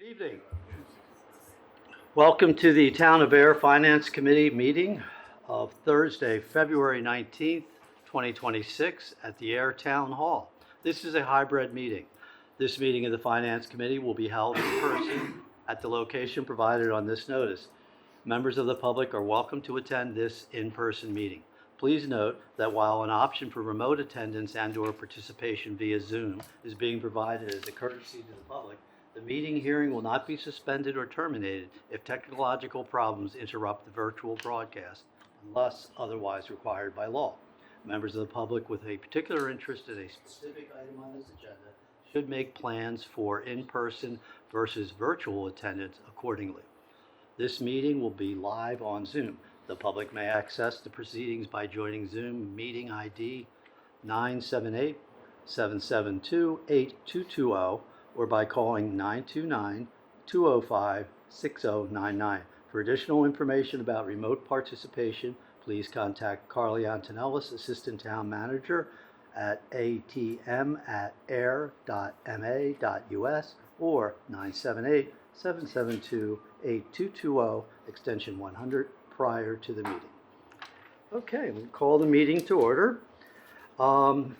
Good evening. Welcome to the Town of Ayer Finance Committee meeting of Thursday, February 19th, 2026 at the Ayer Town Hall. This is a hybrid meeting. This meeting of the Finance Committee will be held in person at the location provided on this notice. Members of the public are welcome to attend this in-person meeting. Please note that while an option for remote attendance and/or participation via Zoom is being provided as a courtesy to the public, the meeting hearing will not be suspended or terminated if technological problems interrupt the virtual broadcast, unless otherwise required by law. Members of the public with a particular interest in a specific item on this agenda should make plans for in-person versus virtual attendance accordingly. This meeting will be live on Zoom. The public may access the proceedings by joining Zoom meeting ID 978-772-8220 or by calling 929-205-6099. For additional information about remote participation, please contact Carly Antonellis, Assistant Town Manager at atm@ayer.ma.us or 978-772-8220, extension 100, prior to the meeting. Okay, we'll call the meeting to order.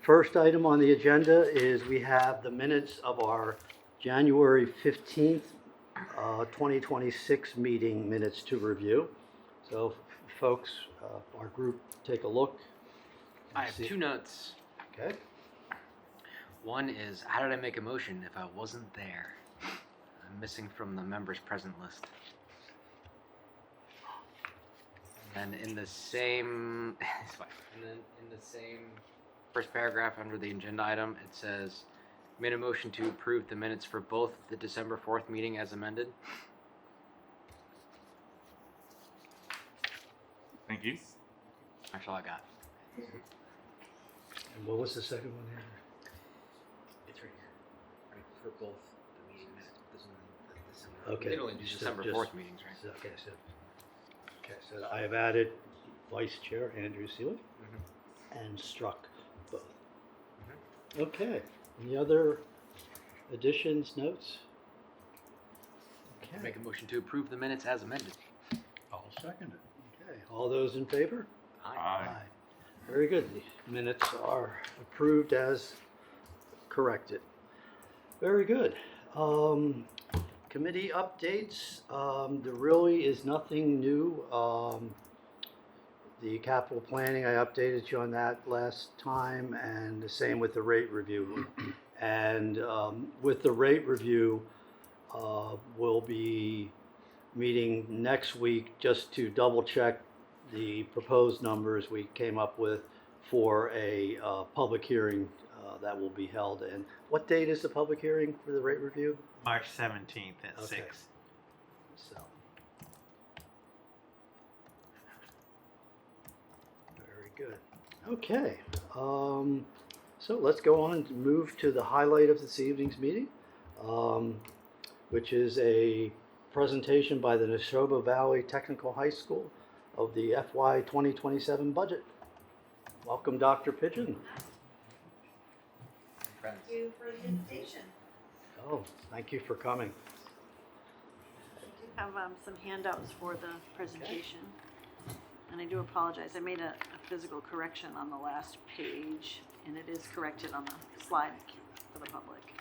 First item on the agenda is we have the minutes of our January 15th, 2026 meeting minutes to review. So folks, our group, take a look. I have two notes. Okay. One is, how did I make a motion if I wasn't there? I'm missing from the members present list. And in the same, it's fine. And then in the same first paragraph under the agenda item, it says, made a motion to approve the minutes for both the December 4th meeting as amended. Thank you. That's all I got. And what was the second one here? It's right here. Right, for both the meeting minutes. December. Okay. They only do December 4th meetings, right? Okay, so I have added Vice Chair Andrew Seelig and struck both. Okay, any other additions, notes? Okay. Make a motion to approve the minutes as amended. I'll second it. Okay, all those in favor? Aye. Very good. The minutes are approved as corrected. Very good. Committee updates. There really is nothing new. The capital planning, I updated you on that last time, and the same with the rate review. And with the rate review, we'll be meeting next week just to double check the proposed numbers we came up with for a public hearing that will be held. And what date is the public hearing for the rate review? March 17th at 6. So, very good. Okay, so let's go on and move to the highlight of this evening's meeting, which is a presentation by the Neshoba Valley Technical High School of the FY 2027 budget. Welcome, Dr. Pigeon. Friends. Thank you for the invitation. Oh, thank you for coming. I do have some handouts for the presentation. And I do apologize, I made a physical correction on the last page, and it is corrected on the slide for the public.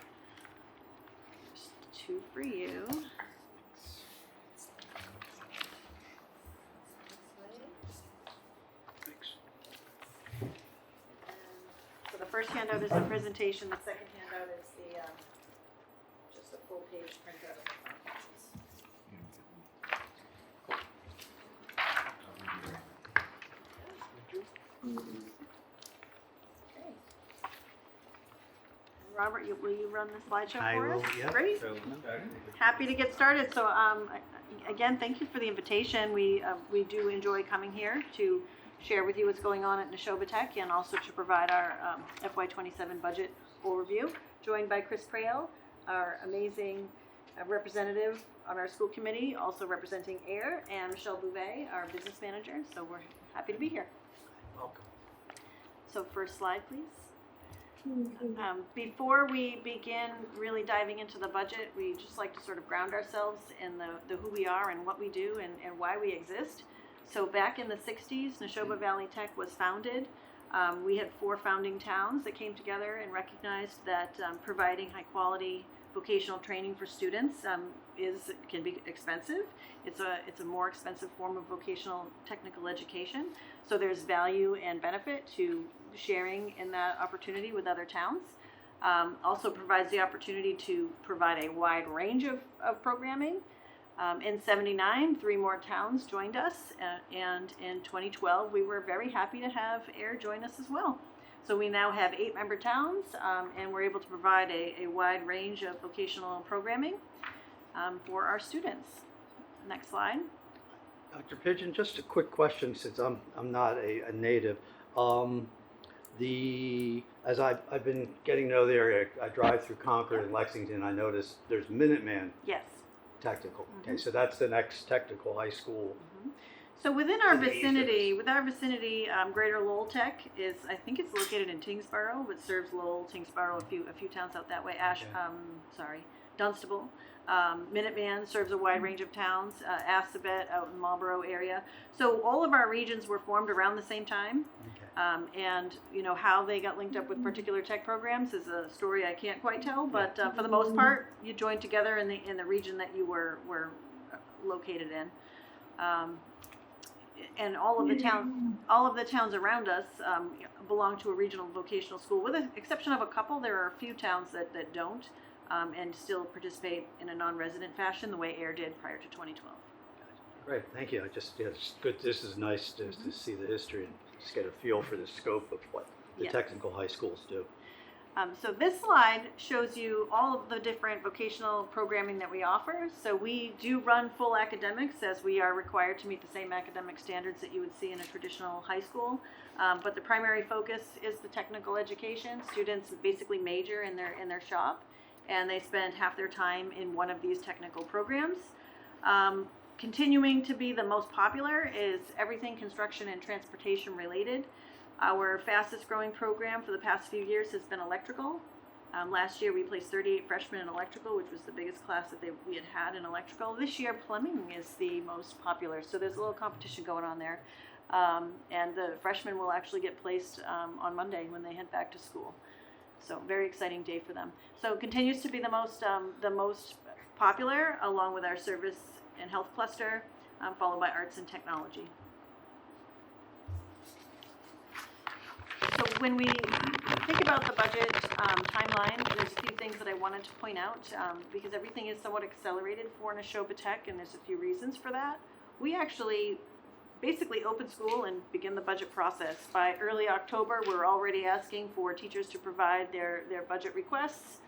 Just two for you. So the first handout is the presentation, the second handout is the just a full page printout of the front pages. Okay. Robert, will you run the slideshow I for will, us? yeah. Great. Happy to get started. So again, thank you for the invitation. We do enjoy coming here to share with you what's going on at Neshoba Tech and also to provide our FY27 budget overview. Joined by Chris Prale, our amazing representative on our school committee, also representing Ayer, and Michelle Bouvet, our business manager. So we're happy to be here. Welcome. So first slide, please. Before we begin really diving into the budget, we just like to sort of ground ourselves in the who we are and what we do and why we exist. So back in the 60s, Neshoba Valley Tech was founded. We had 4 founding towns that came together and recognized that providing high quality vocational training for students can be expensive. It's a more expensive form of vocational technical education. So there's value and benefit to sharing in that opportunity with other towns. Also provides the opportunity to provide a wide range of programming. In '79, 3 more towns joined us, and in 2012, we were very happy to have Ayer join us as well. So we now have 8 member towns, and we're able to provide a wide range of vocational programming for our students. Next slide. Dr. Pigeon, just a quick question since I'm not a native. As I've been getting to know the area, I drive through Concord and Lexington. I notice there's Minuteman Yes. Technical. Okay, so that's the next technical high school. So within our To the east of vicinity, Greater Lowell Tech is, I think it's located in Tingsboro, but serves Lowell, Tingsboro, a few towns out that way. Dunstable. Minuteman serves a wide range of towns. Assabet out in Marlboro area. So all of our regions were formed around the same time. Okay. And how they got linked up with particular tech programs is a story I can't quite tell. But for the most part, you joined together in the region that you were located in. And all of the towns around us belong to a regional vocational school, with the exception of a couple. There are a few towns that don't and still participate in a non-resident fashion the way Ayer did prior to 2012. Great, thank you. It's good. This is nice to see the history and just get a feel for the scope of what the technical high schools do. So this slide shows you all of the different vocational programming that we offer. So we do run full academics, as we are required to meet the same academic standards that you would see in a traditional high school. But the primary focus is the technical education. Students basically major in their shop, and they spend half their time in one of these technical programs. Continuing to be the most popular is everything construction and transportation related. Our fastest growing program for the past few years has been electrical. Last year we placed 38 freshmen in electrical, which was the biggest class that we had in electrical. This year plumbing is the most popular, so there's a little competition going on there. And the freshmen will actually get placed on Monday when they head back to school. So very exciting day for them. So it continues to be the most popular, along with our service and health cluster, followed by arts and technology. So when we think about the budget timeline, there's a few things that I wanted to point out because everything is somewhat accelerated for Neshoba Tech, and there's a few reasons for that. We actually basically open school and begin the budget process. By early October, we're already asking for teachers to provide their budget requests.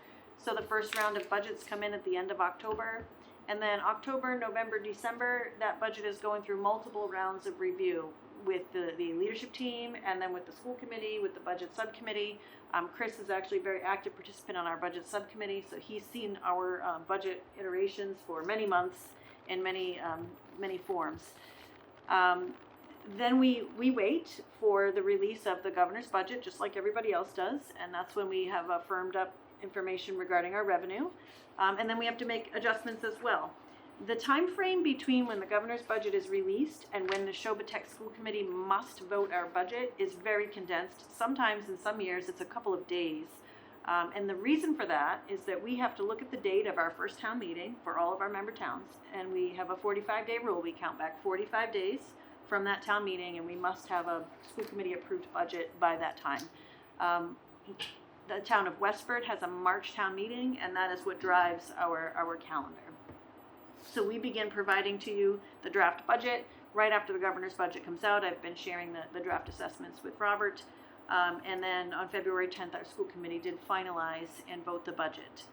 So the first round of budgets come in at the end of October. And then October, November, December, that budget is going through multiple rounds of review with the leadership team, and then with the school committee, with the budget subcommittee. Chris is actually a very active participant on our budget subcommittee, so he's seen our budget iterations for many months in many forms. Then we wait for the release of the governor's budget, just like everybody else does, and that's when we have firmed up information regarding our revenue. And then we have to make adjustments as well. The time frame between when the governor's budget is released and when the Neshoba Tech School Committee must vote our budget is very condensed. Sometimes in some years it's a couple of days. And the reason for that is that we have to look at the date of our first town meeting for all of our member towns, and we have a 45-day rule. We count back 45 days from that town meeting, and we must have a school committee approved budget by that time. The town of Westford has a March town meeting, and that is what drives our calendar. So we begin providing to you the draft budget right after the governor's budget comes out. I've been sharing the draft assessments with Robert. And then on February 10th, our school committee did finalize and vote the budget.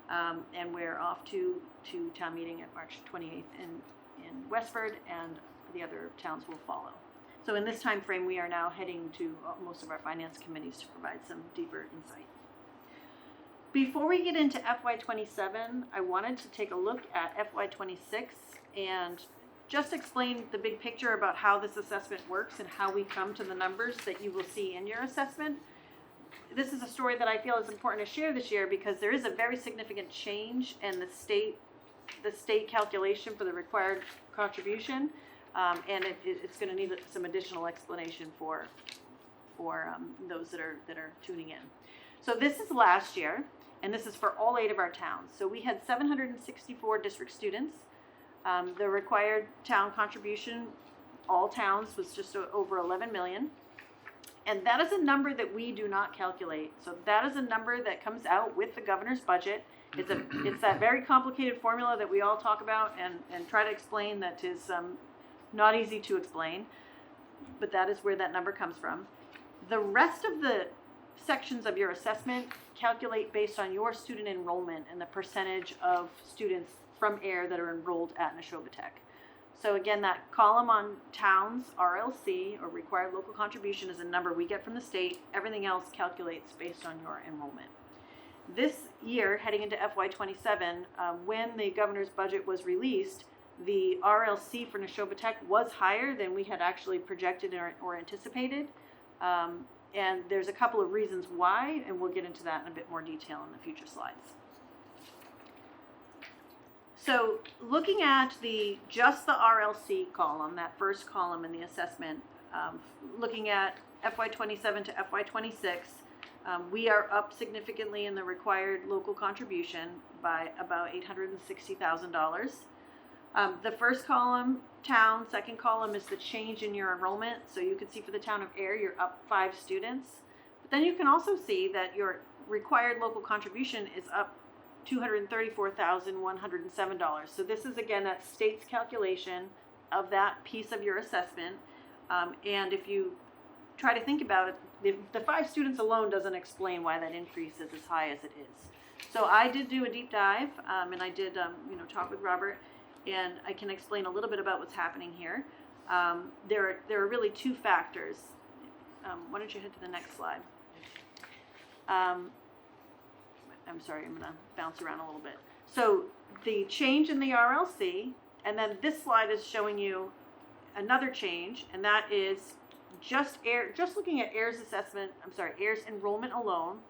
And we're off to town meeting at March 28th in Westford, and the other towns will follow. So in this time frame, we are now heading to most of our finance committees to provide some deeper insight. Before we get into FY27, I wanted to take a look at FY26 and just explain the big picture about how this assessment works and how we come to the numbers that you will see in your assessment. this is a story that I feel is important to share this year because there is a very significant change in the state calculation for the required contribution, and it's going to need some additional explanation for those that are tuning in. So this is last year, and this is for all 8 of our towns. So we had 764 district students. The required town contribution, all towns, was just over 11 million. And that is a number that we do not calculate. So that is a number that comes out with the governor's budget. It's that very complicated formula that we all talk about and try to explain that is not easy to explain, but that is where that number comes from. The rest of the sections of your assessment calculate based on your student enrollment and the percentage of students from Ayer that are enrolled at Neshoba Tech. So again, that column on towns, RLC, or required local contribution, is a number we get from the state. Everything else calculates based on your enrollment. This year, heading into FY27, when the governor's budget was released, the RLC for Neshoba Tech was higher than we had actually projected or anticipated. And there's a couple of reasons why, and we'll get into that in a bit more detail in the future slides. So looking at just the RLC column, that first column in the assessment, looking at FY27 to FY26, we are up significantly in the required local contribution by about $860,000. The first column, town, second column is the change in your enrollment. So you can see for the town of Ayer, you're up 5 students. But then you can also see that your required local contribution is up $234,107. So this is, again, that state's calculation of that piece of your assessment. And if you try to think about it, the 5 students alone doesn't explain why that increase is as high as it is. So I did do a deep dive, and I did talk with Robert, and I can explain a little bit about what's happening here. There are really 2 factors. Why don't you head to the next slide? I'm sorry, I'm going to bounce around a little bit. So the change in the RLC, and then this slide is showing you another change, and that is just looking at Ayer's Ayer's enrollment alone.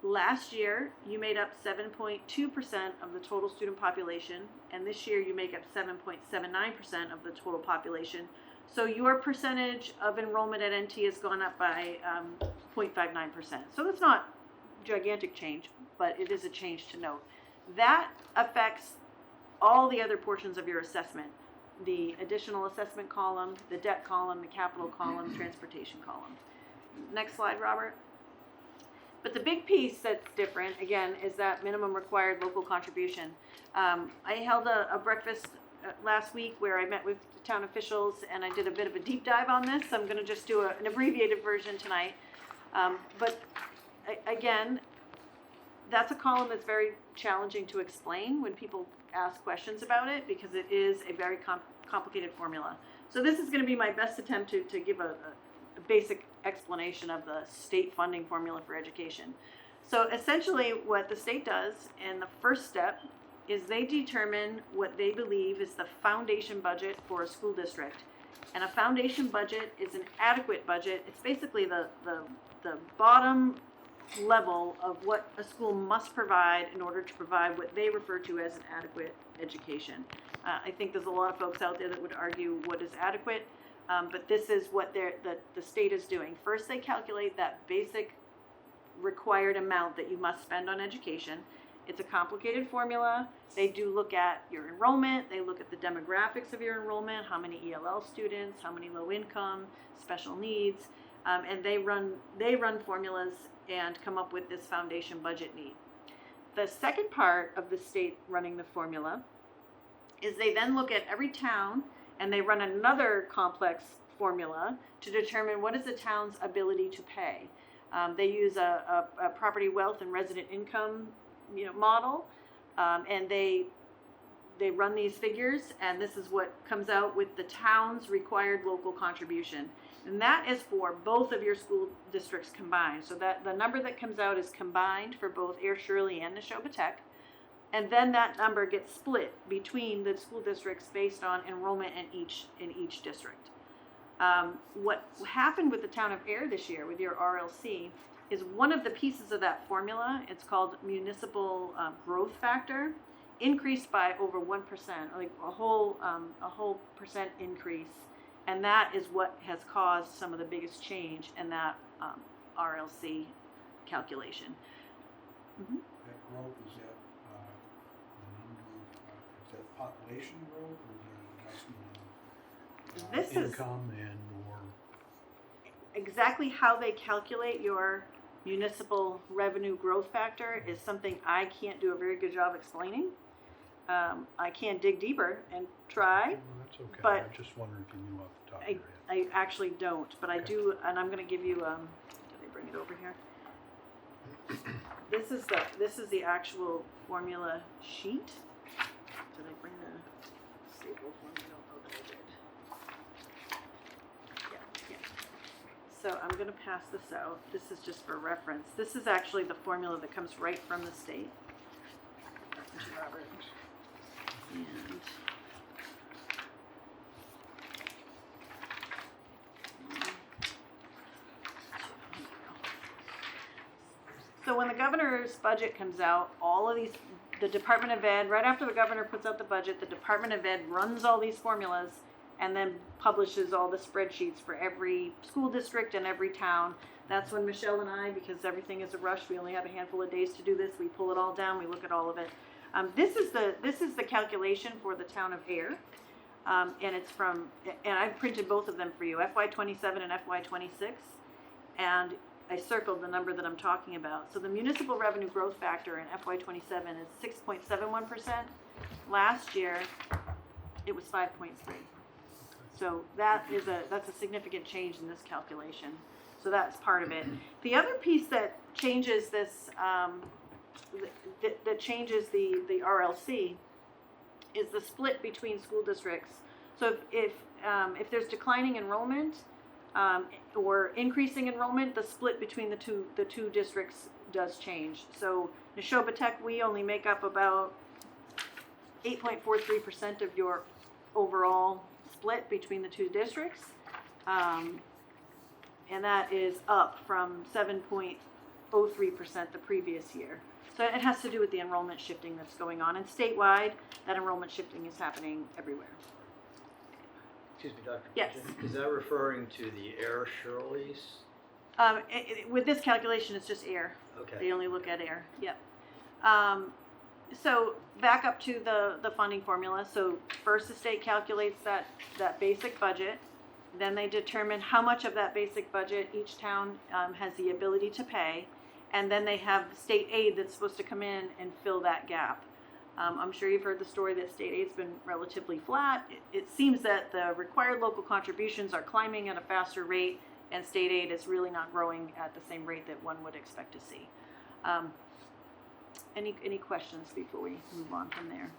Last year, you made up 7.2% of the total student population, and this year you make up 7.79% of the total population. So your percentage of enrollment at NT has gone up by 0.59%. So that's not gigantic change, but it is a change to note. That affects all the other portions of your assessment: the additional assessment column, the debt column, the capital column, transportation column. Next slide, Robert. But the big piece that's different, again, is that minimum required local contribution. I held a breakfast last week where I met with town officials, and I did a bit of a deep dive on this. I'm going to just do an abbreviated version tonight. But again, that's a column that's very challenging to explain when people ask questions about it, because it is a very complicated formula. So this is going to be my best attempt to give a basic explanation of the state funding formula for education. So essentially what the state does in the first step is they determine what they believe is the foundation budget for a school district. And a foundation budget is an adequate budget. It's basically the bottom level of what a school must provide in order to provide what they refer to as an adequate education. I think there's a lot of folks out there that would argue what is adequate, but this is what the state is doing. First, they calculate that basic required amount that you must spend on education. It's a complicated formula. They do look at your enrollment. They look at the demographics of your enrollment, how many ELL students, how many low income, special needs, and they run formulas and come up with this foundation budget need. The second part of the state running the formula is they then look at every town and they run another complex formula to determine what is the town's ability to pay. They use a property wealth and resident income model, and they run these figures, and this is what comes out with the town's required local contribution. And that is for both of your school districts combined. So that the number that comes out is combined for both Ayer Shirley and Neshoba Tech. And then that number gets split between the school districts based on enrollment in each district. What happened with the town of Ayer this year with your RLC is one of the pieces of that formula. It's called municipal growth factor, increased by over 1%, like a whole percent increase, and that is what has caused some of the biggest change in that RLC calculation. Mm-hmm. That growth, is that, the number of, is that population growth, or is that This investment in is- income and or? Exactly how they calculate your municipal revenue growth factor is something I can't do a very good job explaining. I can dig deeper and try. Well, that's okay, but I just wondered if you knew off the top of your head. I actually don't, but I Okay. do, and I'm going to give you. Did I bring it over here? This is the actual formula sheet. Did I bring the staple one? I don't know that I did. Yeah. So I'm going to pass this out. This is just for reference. This is actually the formula that comes right from the state. Robert. And so when the governor's budget comes out, all of these, the Department of Ed, right after the governor puts out the budget, the Department of Ed runs all these formulas and then publishes all the spreadsheets for every school district and every town. That's when Michelle and I, because everything is a rush, we only have a handful of days to do this, we pull it all down, we look at all of it. This is the calculation for the town of Ayer, and it's from, and I've printed both of them for you, FY27 and FY26, and I circled the number that I'm talking about. So the municipal revenue growth factor in FY27 is 6.71%. Last year, it was 5.3. So that's a significant change in this calculation. So that's part of it. The other piece that changes this, that changes the RLC is the split between school districts. So if there's declining enrollment or increasing enrollment, the split between the two districts does change. So Neshoba Tech, we only make up about 8.43% of your overall split between the two districts, and that is up from 7.03% the previous year. So it has to do with the enrollment shifting that's going on, and statewide, that enrollment shifting is happening everywhere. Excuse me, Dr. Yes. Pigeon, is that referring to the Air Shirley's? With this calculation, it's just air. Okay. They only look at air. Yep. So back up to the funding formula. So first the state calculates that basic budget. Then they determine how much of that basic budget each town has the ability to pay. And then they have state aid that's supposed to come in and fill that gap. I'm sure you've heard the story that state aid's been relatively flat. It seems that the required local contributions are climbing at a faster rate, and state aid is really not growing at the same rate that one would expect to see. Any questions before we move on from there?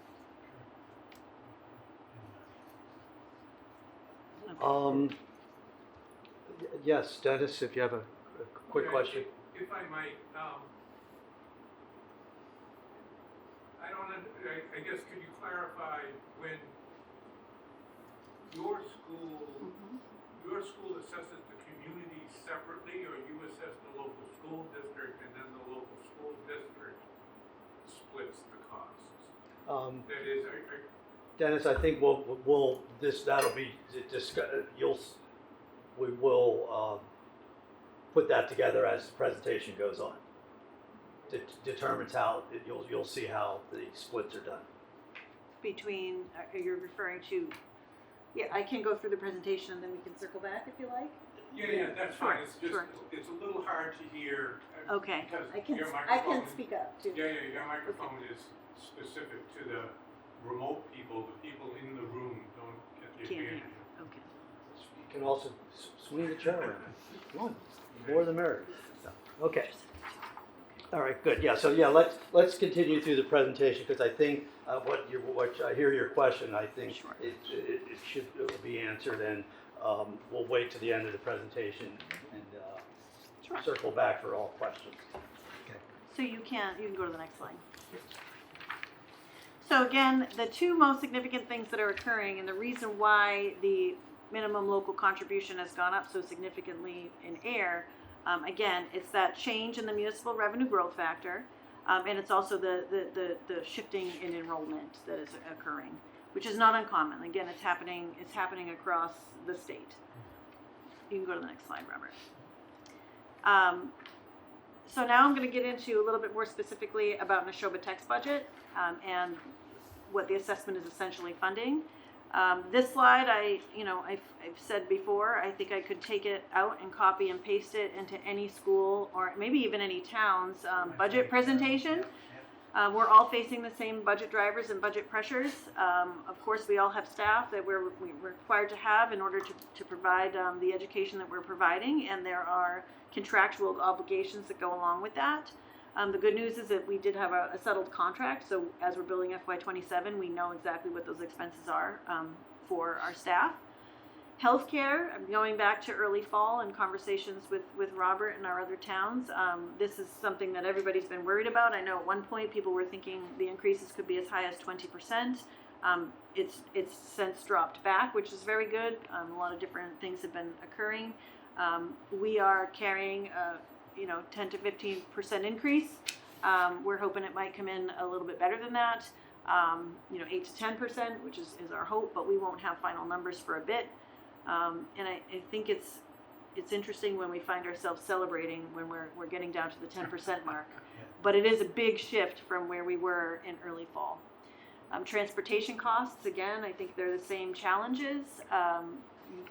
Yes, Dennis, if you have a quick Okay, question. If I might, I guess, could you clarify when your school assesses the community separately, or you assess the local school district and then the local school district splits the costs? That is, Dennis, I think that'll be we will put that together as the presentation goes on. Determines how you'll see how the splits are done. Between, you're referring to, yeah, I can go through the presentation and then we can circle back if you like. yeah, that's Sure, fine, it's just, sure. it's a little hard to hear. Okay, Because I can your I can microphone- speak up too. Yeah, your microphone is specific to the remote people. The people in the room don't get the Can't hear. advantage. Okay. You can also swing the chair around. Come on, the more the merrier. Okay. All right, good. Yeah. So let's continue through the presentation, because I think what I hear your question. I think Sure. it should be answered, and we'll wait to the end of the presentation and Sure. circle back for all questions. So you can go to the next slide. So again, the two most significant things that are occurring, and the reason why the minimum local contribution has gone up so significantly in Ayer, Again, it's that change in the municipal revenue growth factor, and it's also the shifting in enrollment that is occurring, which is not uncommon. Again, it's happening across the state. You can go to the next slide, Robert. So now I'm going to get into a little bit more specifically about Neshoba Tech's budget and what the assessment is essentially funding. This slide, I've said before, I think I could take it out and copy and paste it into any school or maybe even any town's budget presentation. We're all facing the same budget drivers and budget pressures. Of course, we all have staff that we're required to have in order to provide the education that we're providing, and there are contractual obligations that go along with that. The good news is that we did have a settled contract, so as we're building FY27, we know exactly what those expenses are for our staff. Healthcare, I'm going back to early fall and conversations with Robert and our other towns. This is something that everybody's been worried about. I know at one point people were thinking the increases could be as high as 20%. It's since dropped back, which is very good. A lot of different things have been occurring. We are carrying 10 to 15% increase. We're hoping it might come in a little bit better than that. 8 to 10%, which is our hope, but we won't have final numbers for a bit. And I think it's interesting when we find ourselves celebrating when we're getting down to the 10% mark. But it is a big shift from where we were in early fall. Transportation costs, again, I think they're the same challenges.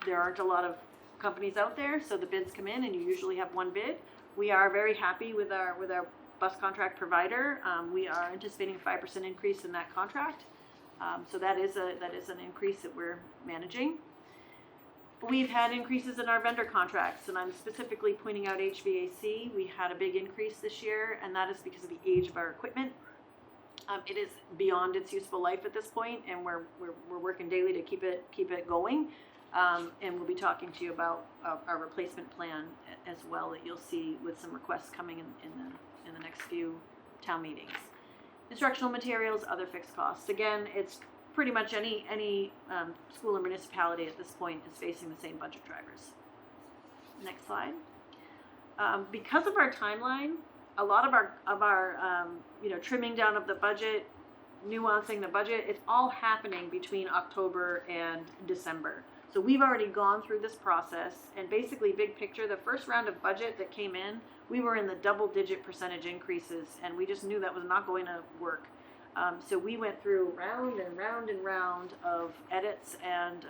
There aren't a lot of companies out there, so the bids come in and you usually have one bid. We are very happy with our bus contract provider. We are anticipating a 5% increase in that contract. So that is an increase that we're managing. We've had increases in our vendor contracts, and I'm specifically pointing out HVAC. We had a big increase this year, and that is because of the age of our equipment. It is beyond its useful life at this point, and we're working daily to keep it going. And we'll be talking to you about our replacement plan as well, that you'll see with some requests coming in the next few town meetings. Instructional materials, other fixed costs. Again, it's pretty much any school or municipality at this point is facing the same budget drivers. Next slide. Because of our timeline, a lot of our trimming down of the budget, nuancing the budget, it's all happening between October and December. So we've already gone through this process, and basically, big picture, the first round of budget that came in, we were in the double-digit percentage increases, and we just knew that was not going to work. So we went through round and round and round of edits and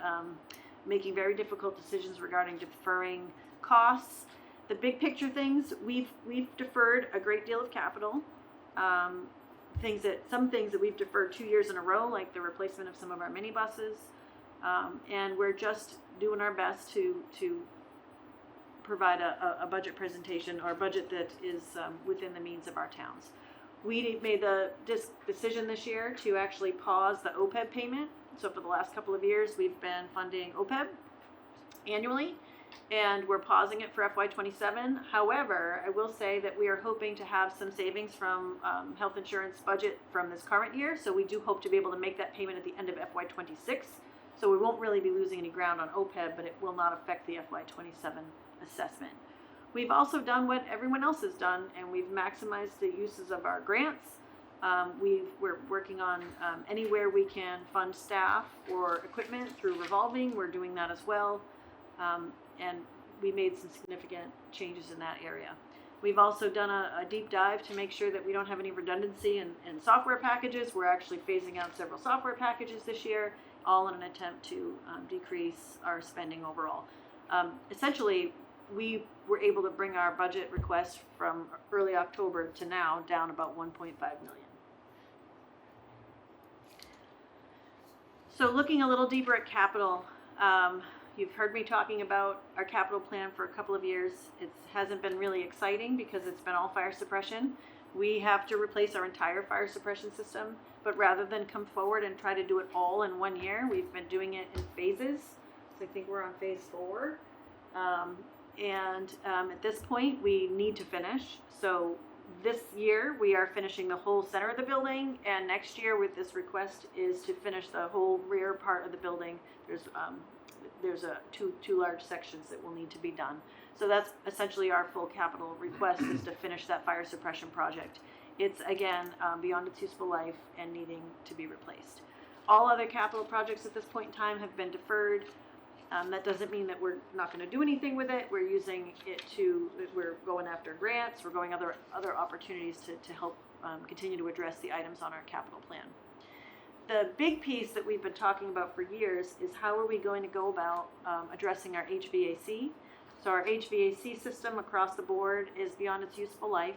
making very difficult decisions regarding deferring costs. The big picture things, we've deferred a great deal of capital. Some things that we've deferred 2 years in a row, like the replacement of some of our minibuses. And we're just doing our best to provide a budget presentation or a budget that is within the means of our towns. We made the decision this year to actually pause the OPEB payment. So for the last couple of years, we've been funding OPEB annually, and we're pausing it for FY27. However, I will say that we are hoping to have some savings from health insurance budget from this current year. So we do hope to be able to make that payment at the end of FY26. So we won't really be losing any ground on OPEB, but it will not affect the FY27 assessment. We've also done what everyone else has done, and we've maximized the uses of our grants. We're working on anywhere we can fund staff or equipment through revolving. We're doing that as well, and we made some significant changes in that area. We've also done a deep dive to make sure that we don't have any redundancy in software packages. We're actually phasing out several software packages this year, all in an attempt to decrease our spending overall. Essentially, we were able to bring our budget request from early October to now down about 1.5 million. So looking a little deeper at capital, you've heard me talking about our capital plan for a couple of years. It hasn't been really exciting because it's been all fire suppression. We have to replace our entire fire suppression system, but rather than come forward and try to do it all in 1 year, we've been doing it in phases. So I think we're on phase 4. At this point, we need to finish. So this year, we are finishing the whole center of the building, and next year with this request is to finish the whole rear part of the building. There's there's two large sections that will need to be done. So that's essentially our full capital request, is to finish that fire suppression project. It's, again, beyond its useful life and needing to be replaced. All other capital projects at this point in time have been deferred. That doesn't mean that we're not going to do anything with it. We're using it we're going after grants, we're going other opportunities to help continue to address the items on our capital plan. The big piece that we've been talking about for years is how are we going to go about addressing our HVAC. So our HVAC system across the board is beyond its useful life.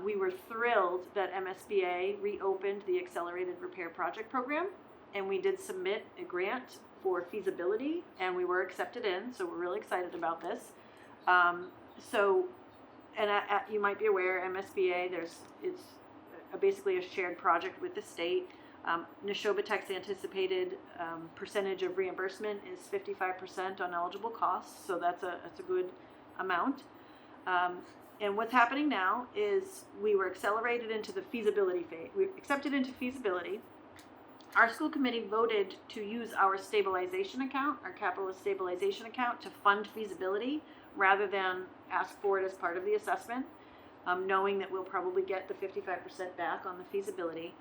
We were thrilled that MSBA reopened the Accelerated Repair Project Program, and we did submit a grant for feasibility, and we were accepted in, so we're really excited about this. You might be aware, MSBA, it's basically a shared project with the state. Neshoba Tech's anticipated percentage of reimbursement is 55% on eligible costs, so that's a good amount. And what's happening now is we were accelerated into the feasibility phase. We accepted into feasibility. Our school committee voted to use our stabilization account, our capital stabilization account, to fund feasibility rather than ask for it as part of the assessment, knowing that we'll probably get the 55% back on the feasibility.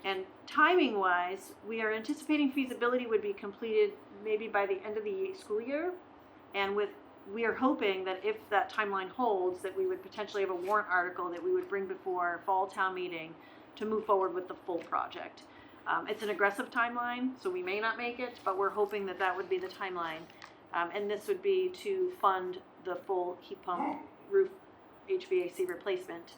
And timing-wise, we are anticipating feasibility would be completed maybe by the end of the school year. And we are hoping that if that timeline holds, that we would potentially have a warrant article that we would bring before fall town meeting to move forward with the full project. It's an aggressive timeline, so we may not make it, but we're hoping that that would be the timeline. And this would be to fund the full heat pump roof HVAC replacement.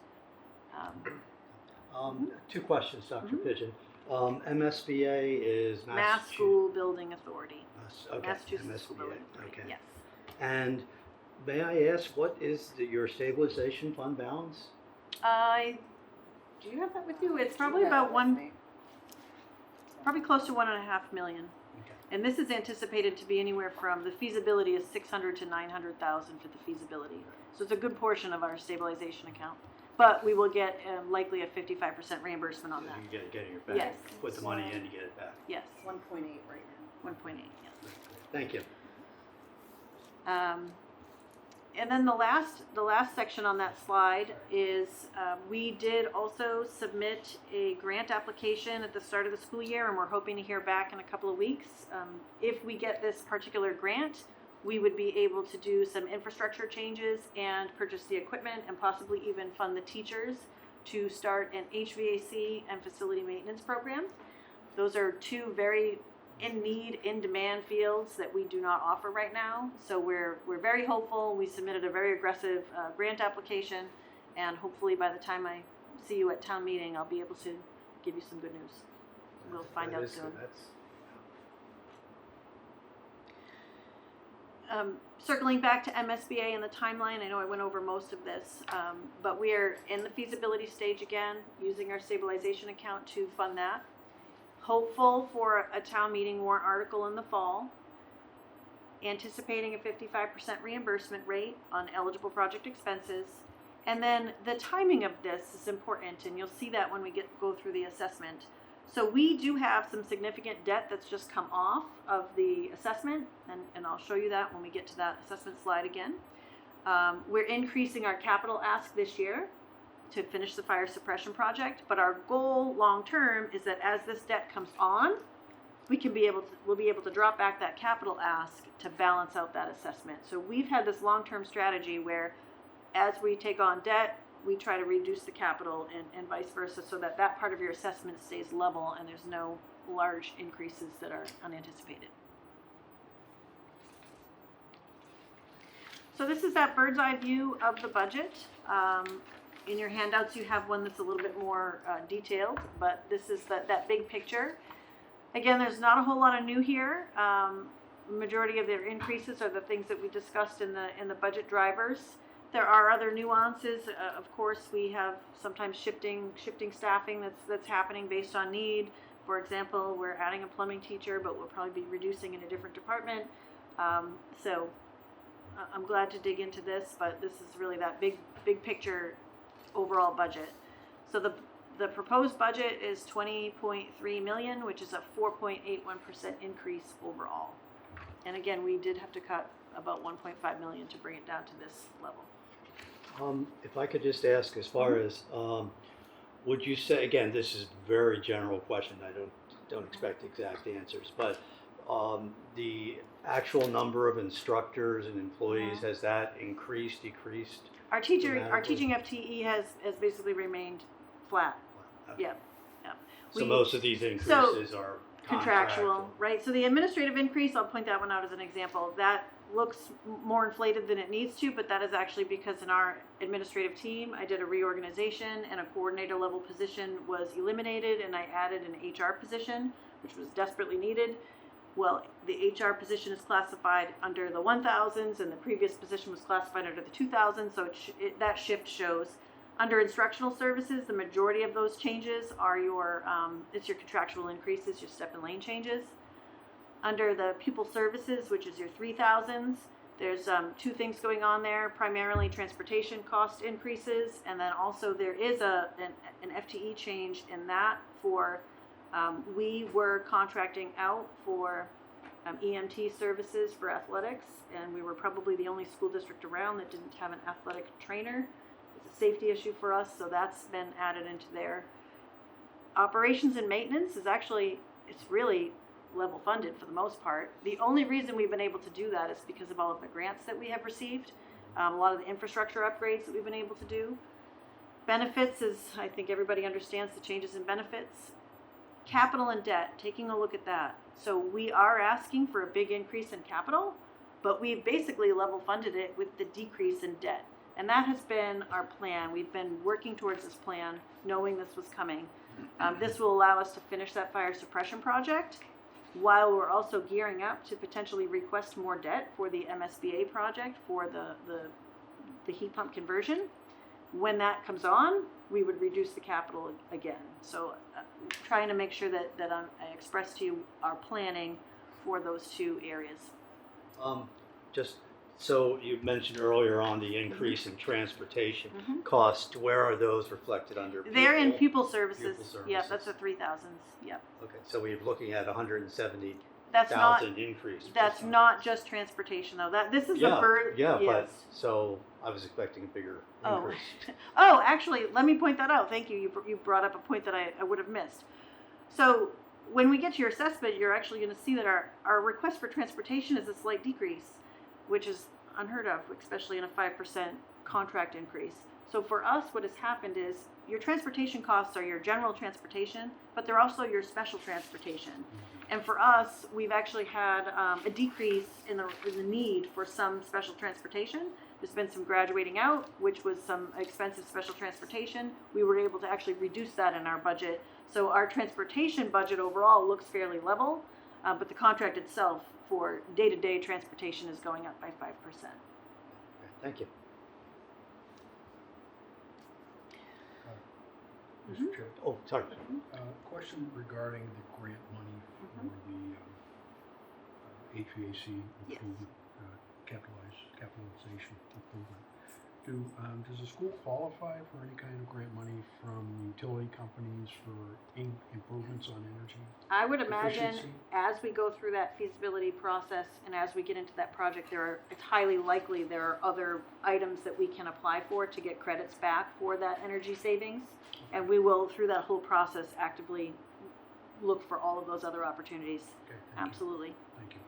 Two questions, Dr. Pigeon. MSBA is Mass School Building Authority. Okay, Massachusetts School Building MSBA, Authority, okay. yes. And may I ask, what is your stabilization fund balance? Do you have that with you? It's probably probably close to 1.5 million. Okay. And this is anticipated to be anywhere from, the feasibility is 600 to 900,000 for the feasibility. So it's a good portion of our stabilization account. But we will get likely a 55% reimbursement on that. You get it back. Yes. Put the money in, you get it back. Yes, 1.8 right now. 1.8, yes. Thank you. And then the last section on that slide is we did also submit a grant application at the start of the school year, and we're hoping to hear back in a couple of weeks. If we get this particular grant, we would be able to do some infrastructure changes and purchase the equipment and possibly even fund the teachers to start an HVAC and facility maintenance program. Those are two very in demand fields that we do not offer right now. So we're very hopeful. We submitted a very aggressive grant application, and hopefully by the time I see you at town meeting, I'll be able to give you some good news. We'll find out soon. Circling back to MSBA and the timeline, I know I went over most of this, but we are in the feasibility stage again, using our stabilization account to fund that. Hopeful for a town meeting warrant article in the fall. Anticipating a 55% reimbursement rate on eligible project expenses. And then the timing of this is important, and you'll see that when we go through the assessment. So we do have some significant debt that's just come off of the assessment, and I'll show you that when we get to that assessment slide again. We're increasing our capital ask this year to finish the fire suppression project, but our goal long term is that as this debt comes on, we'll be able to drop back that capital ask to balance out that assessment. So we've had this long-term strategy where as we take on debt, we try to reduce the capital and vice versa, so that that part of your assessment stays level and there's no large increases that are unanticipated. So this is that bird's eye view of the budget. In your handouts you have one that's a little bit more detailed, but this is that big picture. Again, there's not a whole lot of new here. Majority of their increases are the things that we discussed in the budget drivers. There are other nuances. Of course, we have sometimes shifting staffing that's happening based on need. For example, we're adding a plumbing teacher, but we'll probably be reducing in a different department. So I'm glad to dig into this, but this is really that big picture overall budget. So the proposed budget is $20.3 million, which is a 4.81% increase overall. And again, we did have to cut about 1.5 million to bring it down to this level. If I could just ask, as far as, would you say, again, this is a very general question, I don't expect exact answers, but the actual number of instructors and employees, has that increased, decreased? Our Dramatically. teaching FTE has basically remained flat. Yeah. So We- most of these increases are Contractual, right? So the administrative increase, I'll point that one out as an example. That looks more inflated than it needs to, but that is actually because in our administrative team, I did a reorganization and a coordinator level position was eliminated and I added an HR position, which was desperately needed. Well, the HR position is classified under the 1000s and the previous position was classified under the 2000s, so that shift shows. Under instructional services, the majority of those changes are your contractual increases, your step and lane changes. Under the pupil services, which is your 3000s, there's two things going on there, primarily transportation cost increases, and then also there is an FTE change in that for, we were contracting out for EMT services for athletics, and we were probably the only school district around that didn't have an athletic trainer. It's a safety issue for us, so that's been added into there. Operations and maintenance is actually, it's really level funded for the most part. The only reason we've been able to do that is because of all of the grants that we have received, a lot of the infrastructure upgrades that we've been able to do. Benefits is, I think everybody understands the changes in benefits. Capital and debt, taking a look at that. So we are asking for a big increase in capital, but we've basically level funded it with the decrease in debt. And that has been our plan. We've been working towards this plan, knowing this was coming. This will allow us to finish that fire suppression project, while we're also gearing up to potentially request more debt for the MSBA project for the heat pump conversion. When that comes on, we would reduce the capital again. So trying to make sure that I express to you our planning for those two areas. Just, so you mentioned earlier on the increase in transportation costs, where are those reflected under? They're in pupil services. Pupil Yeah, services. that's the 3000s. Yep. Okay, so we're looking at 170,000 That's not increase. that's not just transportation though. This is Yeah, the bird. yeah, yes. but, so I was expecting a bigger Oh. increase. Oh, actually, let me point that out. Thank you. You brought up a point that I would have missed. So when we get to your assessment, you're actually going to see that our request for transportation is a slight decrease, which is unheard of, especially in a 5% contract increase. So for us, what has happened is your transportation costs are your general transportation, but they're also your special transportation. And for us, we've actually had a decrease in the need for some special transportation. There's been some graduating out, which was some expensive special transportation. We were able to actually reduce that in our budget. So our transportation budget overall looks fairly level, but the contract itself for day-to-day transportation is going up by 5%. Okay, thank you. Mr. Chair, Oh, sorry. question regarding the grant money for the HVAC Yes. improvement, capitalization improvement. Does the school qualify for any kind of grant money from utility companies for improvements on energy? I would imagine efficiency? as we go through that feasibility process and as we get into that project, it's highly likely there are other items that we can apply for to get credits back for that energy savings. And we will, through that whole process, actively look for all of those other opportunities. Okay, thank you. Absolutely. Thank you.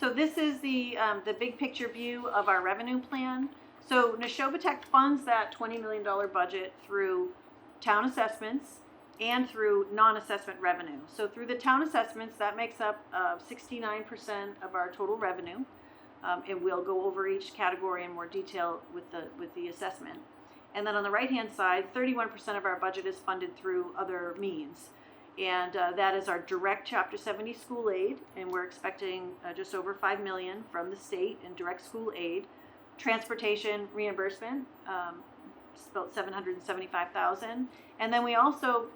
So this is the big picture view of our revenue plan. So Neshoba funds that $20 million budget through town assessments and through non-assessment revenue. So through the town assessments, that makes up 69% of our total revenue. And we'll go over each category in more detail with the assessment. And then on the right-hand side, 31% of our budget is funded through other means. And that is our direct Chapter 70 school aid, and we're expecting just over $5 million from the state in direct school aid. Transportation reimbursement, about $775,000. And then we also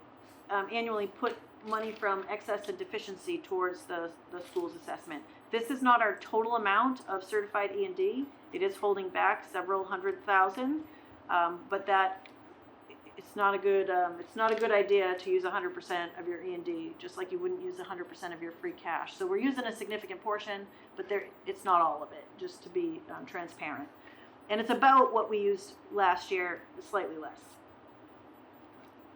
annually put money from excess and deficiency towards the school's assessment. This is not our total amount of certified E&D. It is holding back several $100,000, but that it's not a good idea to use 100% of your E&D, just like you wouldn't use 100% of your free cash. So we're using a significant portion, but it's not all of it, just to be transparent. And it's about what we used last year, slightly less.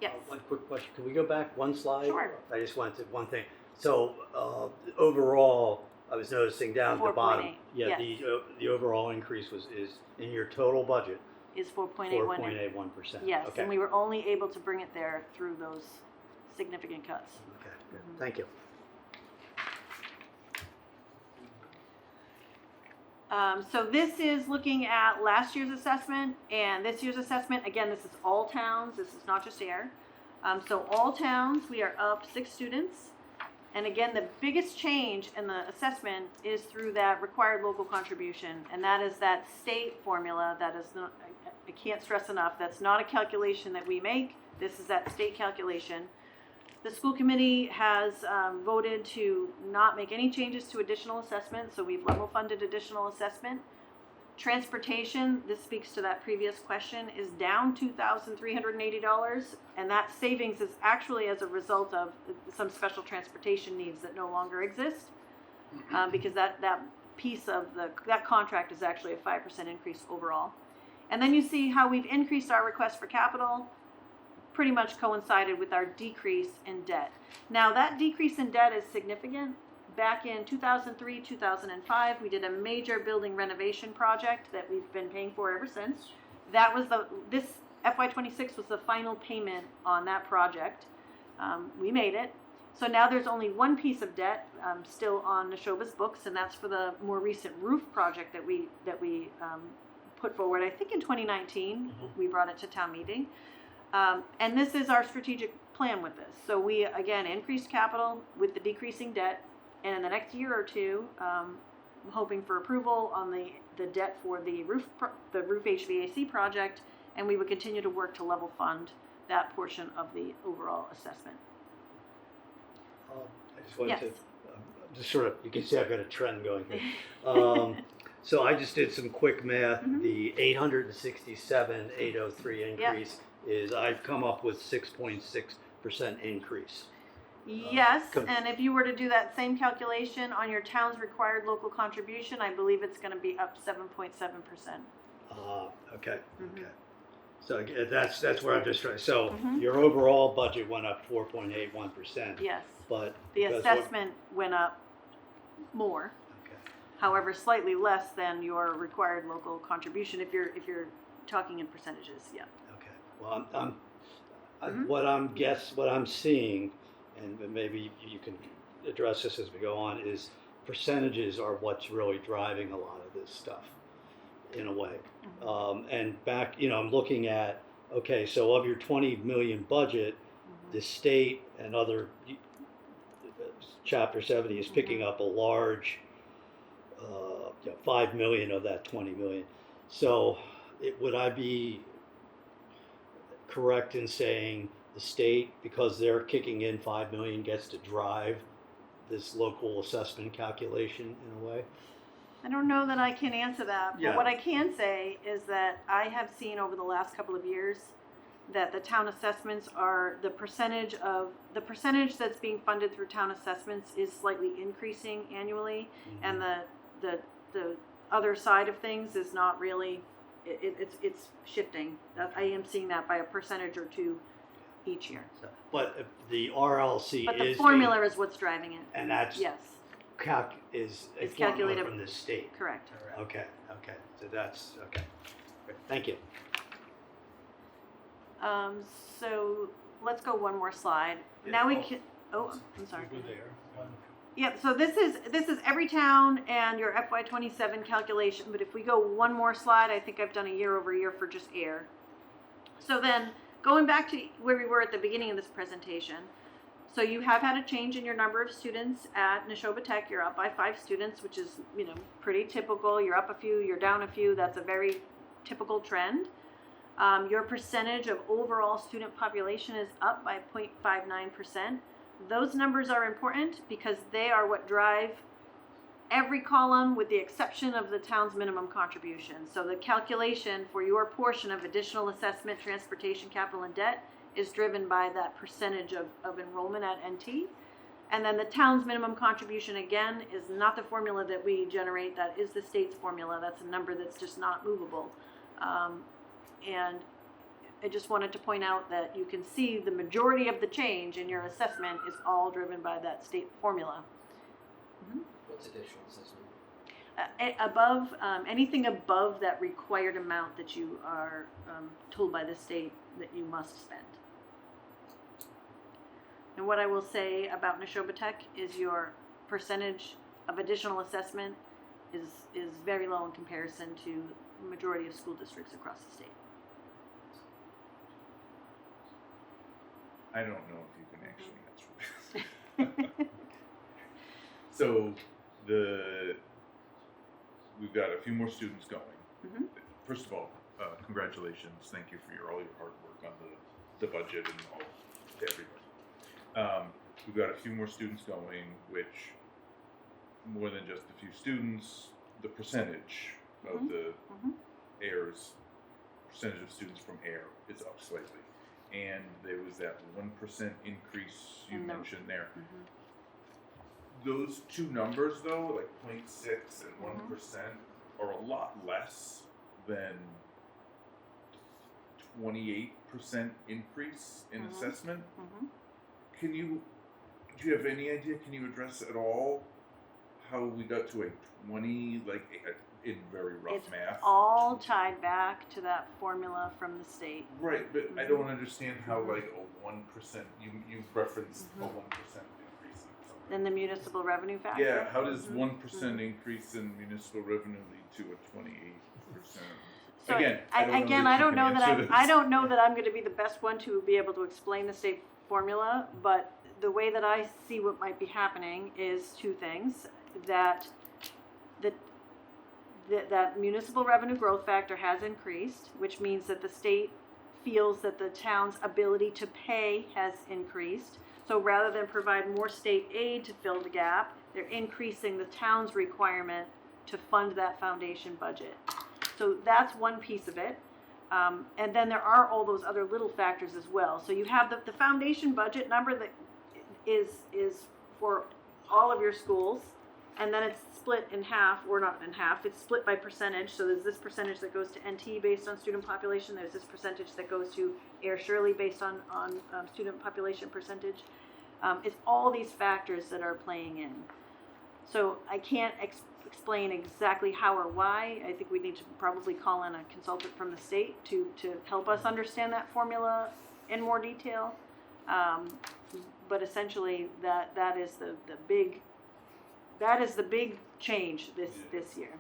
Yes. One quick question. Can we go back one slide? Sure. I just wanted to, one thing. So overall, I was noticing down at the bottom. 4.8, Yeah, yes. the overall increase is in your total budget, Is 4.81. 4.81%. Yes, Okay. and we were only able to bring it there through those significant cuts. Okay, good. Thank you. So this is looking at last year's assessment and this year's assessment. Again, this is all towns. This is not just Ayer. So all towns, we are up 6 students. And again, the biggest change in the assessment is through that required local contribution. And that is that state formula that is not, I can't stress enough, that's not a calculation that we make. This is that state calculation. The school committee has voted to not make any changes to additional assessment, so we've level funded additional assessment. Transportation, this speaks to that previous question, is down $2,380, and that savings is actually as a result of some special transportation needs that no longer exist, because that piece of that contract is actually a 5% increase overall. And then you see how we've increased our request for capital, pretty much coincided with our decrease in debt. Now that decrease in debt is significant. Back in 2003, 2005, we did a major building renovation project that we've been paying for ever since. That was this FY26 was the final payment on that project. We made it. So now there's only one piece of debt still on Neshoba's books, and that's for the more recent roof project that we put forward. I think in 2019, we brought it to town meeting. And this is our strategic plan with this. So we, again, increased capital with the decreasing debt. And in the next year or two, hoping for approval on the debt for the roof HVAC project. And we would continue to work to level fund that portion of the overall assessment. I just wanted Yes. to, just sort of, you can see I've got a trend going here. So I just did some quick math. The 867,803 increase is, I've come up with 6.6% increase. Yes, and if you were to do that same calculation on your town's required local contribution, I believe it's going to be up 7.7%. Okay, okay. So again, that's where I'm just trying. So your overall budget went up 4.81%. Yes, But the because assessment went up more. Okay. However, slightly less than your required local contribution if you're talking in percentages. Yeah. Okay. Well, what I'm seeing, and maybe you can address this as we go on, is percentages are what's really driving a lot of this stuff, in a way. And back, I'm looking at, okay, so of your 20 million budget, the state and other Chapter 70 is picking up a large 5 million of that 20 million. So would I be correct in saying the state, because they're kicking in 5 million, gets to drive this local assessment calculation in a way? I don't know that I can answer that, but Yeah. what I can say is that I have seen over the last couple of years that the town assessments are the percentage that's being funded through town assessments is slightly increasing annually, and the other side of things is not really. It's shifting. I am seeing that by a percentage or two each year. So, but the RLC But the is formula is what's driving it. and that's Yes, is a It's formula calculated- from the state. correct. Okay, okay. So that's okay. Great. Thank you. So let's go one more slide. Yeah. Now we can. Oh, I'm sorry. You're there. Yep, so this is every town and your FY27 calculation, but if we go one more slide, I think I've done a year over year for just Ayer. So then, going back to where we were at the beginning of this presentation, so you have had a change in your number of students at Neshoba Tech. You're up by 5 students, which is, pretty typical. You're up a few, you're down a few. That's a very typical trend. Your percentage of overall student population is up by 0.59%. Those numbers are important because they are what drive every column with the exception of the town's minimum contribution. So the calculation for your portion of additional assessment, transportation, capital, and debt is driven by that percentage of enrollment at NT. And then the town's minimum contribution, again, is not the formula that we generate. That is the state's formula. That's a number that's just not movable. And I just wanted to point out that you can see the majority of the change in your assessment is all driven by that state formula. What's additional assessment? Above, anything above that required amount that you are told by the state that you must spend. And what I will say about Neshoba Tech is your percentage of additional assessment is very low in comparison to the majority of school districts across the state. I don't know if you can actually answer this. So we've got a few more students going. Mhm. First of all, congratulations. Thank you for all your hard work on the budget and all to everybody. We've got a few more students going, which more than just a few students, the percentage of the Ayer's percentage of students from Ayer is up slightly. And there was that 1% increase you mentioned there. Those two numbers though, like 0.6 and 1%, are a lot less than 28% increase in assessment. Do you have any idea, can you address at all how we got to a 20, like in very rough math? It's all tied back to that formula from the state. Right, but I don't understand how like a 1%, you referenced a 1% increase in something. Then the municipal revenue factor. Yeah, how does 1% increase in municipal revenue lead to a 28%? So Again, I don't know that I this. don't know that I'm going to be the best one to be able to explain the state formula, but the way that I see what might be happening is two things: that that municipal revenue growth factor has increased, which means that the state feels that the town's ability to pay has increased. So rather than provide more state aid to fill the gap, they're increasing the town's requirement to fund that foundation budget. So that's one piece of it. And then there are all those other little factors as well. So you have the foundation budget number that is for all of your schools, and then it's split in half, or not in half, it's split by percentage. So there's this percentage that goes to NT based on student population, there's this percentage that goes to Ayer Shirley based on student population percentage. It's all these factors that are playing in. So I can't explain exactly how or why. I think we need to probably call in a consultant from the state to help us understand that formula in more detail. But essentially that is the big change this year.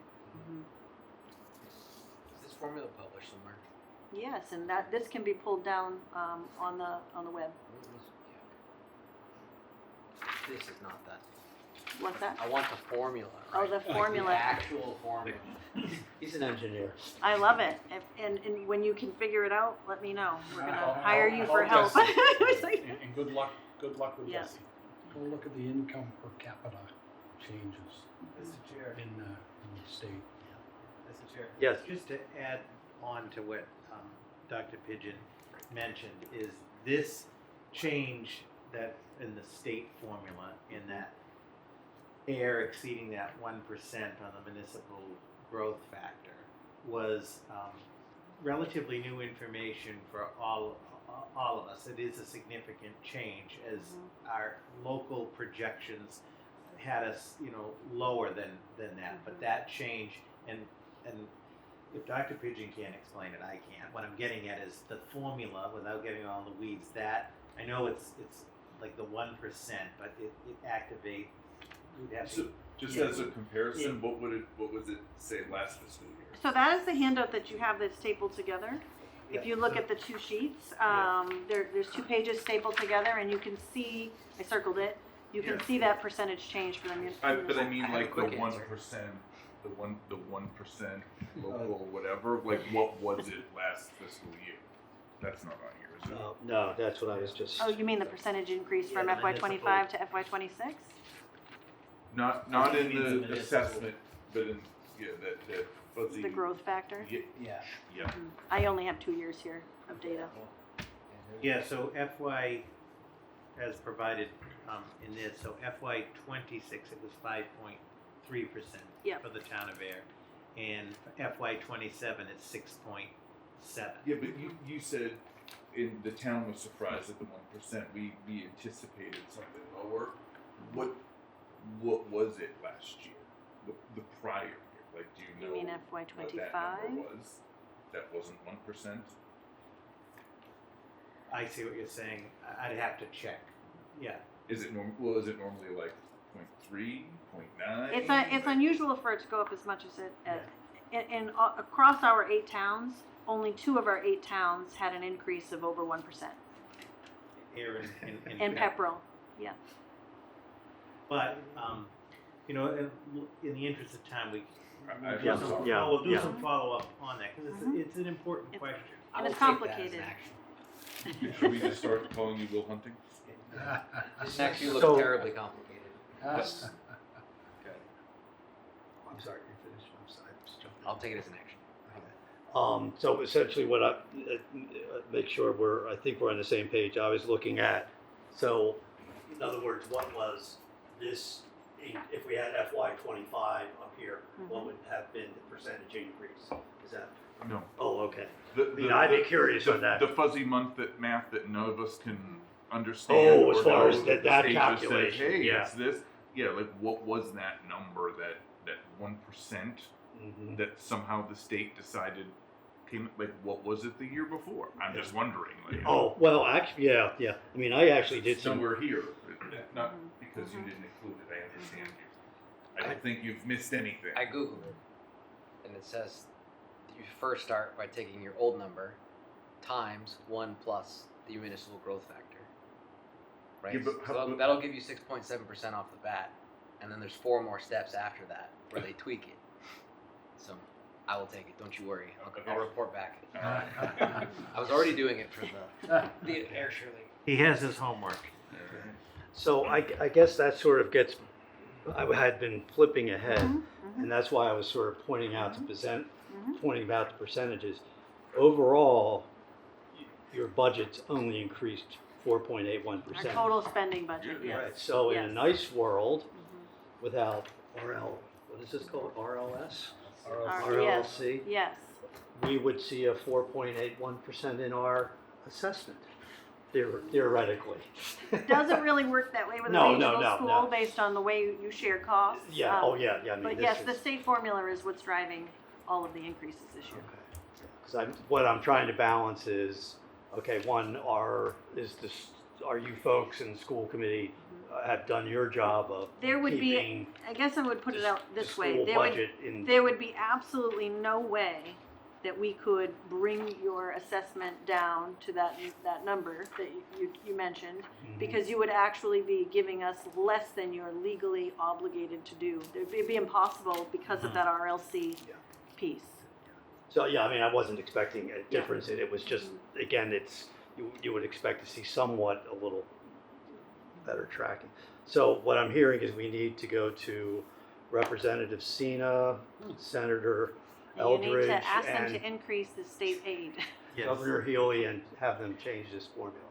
Is this formula published somewhere? Yes, and this can be pulled down on the web. This is not that. What's that? I want the formula. Oh, Right? the formula. The actual formula. He's an engineer. I love it. And when you can figure it out, let me know. We're gonna hire you for I'll help. And good luck with Yes. Bessie. Go look at the income per capita changes Mr. Chair. in the state. Mr. Chair. Yes. Just to add on to what Dr. Pigeon mentioned, is this change that in the state formula, in that Ayer exceeding that 1% on the municipal growth factor, was relatively new information for all of us. It is a significant change, as our local projections had us, lower than that. But that change, and if Dr. Pigeon can't explain it, I can't. What I'm getting at is the formula, without getting all the weeds. That I know it's like the 1%, but it activates. So, just as a comparison, what was it say last fiscal year? So that is the handout that you have that's stapled together. If you look at the two sheets, there's 2 pages stapled together, and you can see, I circled it, you can see that percentage change for the municipal. But I mean, I have a like the quick 1%, answer. the 1% local, whatever. Like, what was it last fiscal year? That's not on here, is it? No, that's what I was just. Oh, you mean the percentage increase from Yeah, the FY25 to FY26? Not I think in it means the the municipal. assessment, but in, yeah, that fuzzy. The growth factor. Yeah. Yeah, I only have 2 years here of data. Yeah, so FY, as provided in this, so FY '26, it was 5.3% Yeah. for the town of Air. And FY '27, it's 6.7. yeah, but you said the town was surprised at the 1%. We anticipated something lower. What was it last year? The prior year? Like, do you know You mean FY what that '25? number was? That wasn't 1%. I see what you're saying. I'd have to check. Yeah. Is it Is it normally like 0.3, 0.9? It's unusual for it to go up as much as it. Across our 8 towns, only 2 of our 8 towns had an increase of over 1%. Air And Pepperell, yeah. But, you know, in the interest of time, I- Yeah, yeah, we'll do yeah. some follow-up on that, because Mhm. it's an important It's- question. And it's complicated. Should we just start calling you Will Hunting? This actually looks So- terribly complicated. Yes. Good. I'm sorry, you finished, I'm sorry, I just jumped in. I'll take it as an action. So essentially what make sure I think we're on the same page. I was looking at, so in other words, what was this, if we had FY '25 up here, what would have been the percentage increase? Is that, No. oh, okay. The, I'd be curious on that. The fuzzy math that none of us can understand. Oh, as or far know, as that the state just calculation, says, hey, yeah. it's this. Yeah, like what was that number, that 1% Mhm. that somehow the state decided came, like what was it the year before? I'm just wondering. Like, Oh, well, actually, yeah. I mean, I actually did some, somewhere here, not because you didn't include it, I understand you. I don't think you've missed anything. I googled it, and it says you first start by taking your old number times 1 plus the municipal growth factor. Right. Yeah, but So how- that'll give you 6.7% off the bat, and then there's 4 more steps after that where they tweak it. So I will take it. Don't you worry. I'll report back. All right. I was already doing it for the Air Shirley. He has his homework. so I guess that sort of gets, I had been flipping ahead, Mhm. and that's why I was sort of pointing out Mhm. pointing out the percentages. Overall, your budget's only increased Our 4.81%. total spending budget, Yeah. Right, yes. so in a Yes. nice world, Mhm. without what is this called, RLS? Yes, RLC, yes. we would see a 4.81% in our assessment, theoretically. Doesn't really work that way with a No, regional no, school no. based on the way you share costs. Yeah, Um, oh, yeah, I mean, But this yes, is. the state formula is what's driving all of the increases this year. Because what I'm trying to balance is, okay, one, are you folks in the school committee have done your job of There would be, keeping I guess I would put it out the this way. school There would, budget in? there would be absolutely no way that we could bring your assessment down to that number that you mentioned, Mhm. because you would actually be giving us less than you're legally obligated to do. It'd be impossible because of that RLC Yeah. piece. So, yeah, I mean, I wasn't expecting a difference, and it was just, again, you would expect to see somewhat a little better tracking. So what I'm hearing is we need to go to Representative Cena, Senator You need Eldridge, to ask them and to increase the state aid. Governor Healy, and have them change this formula.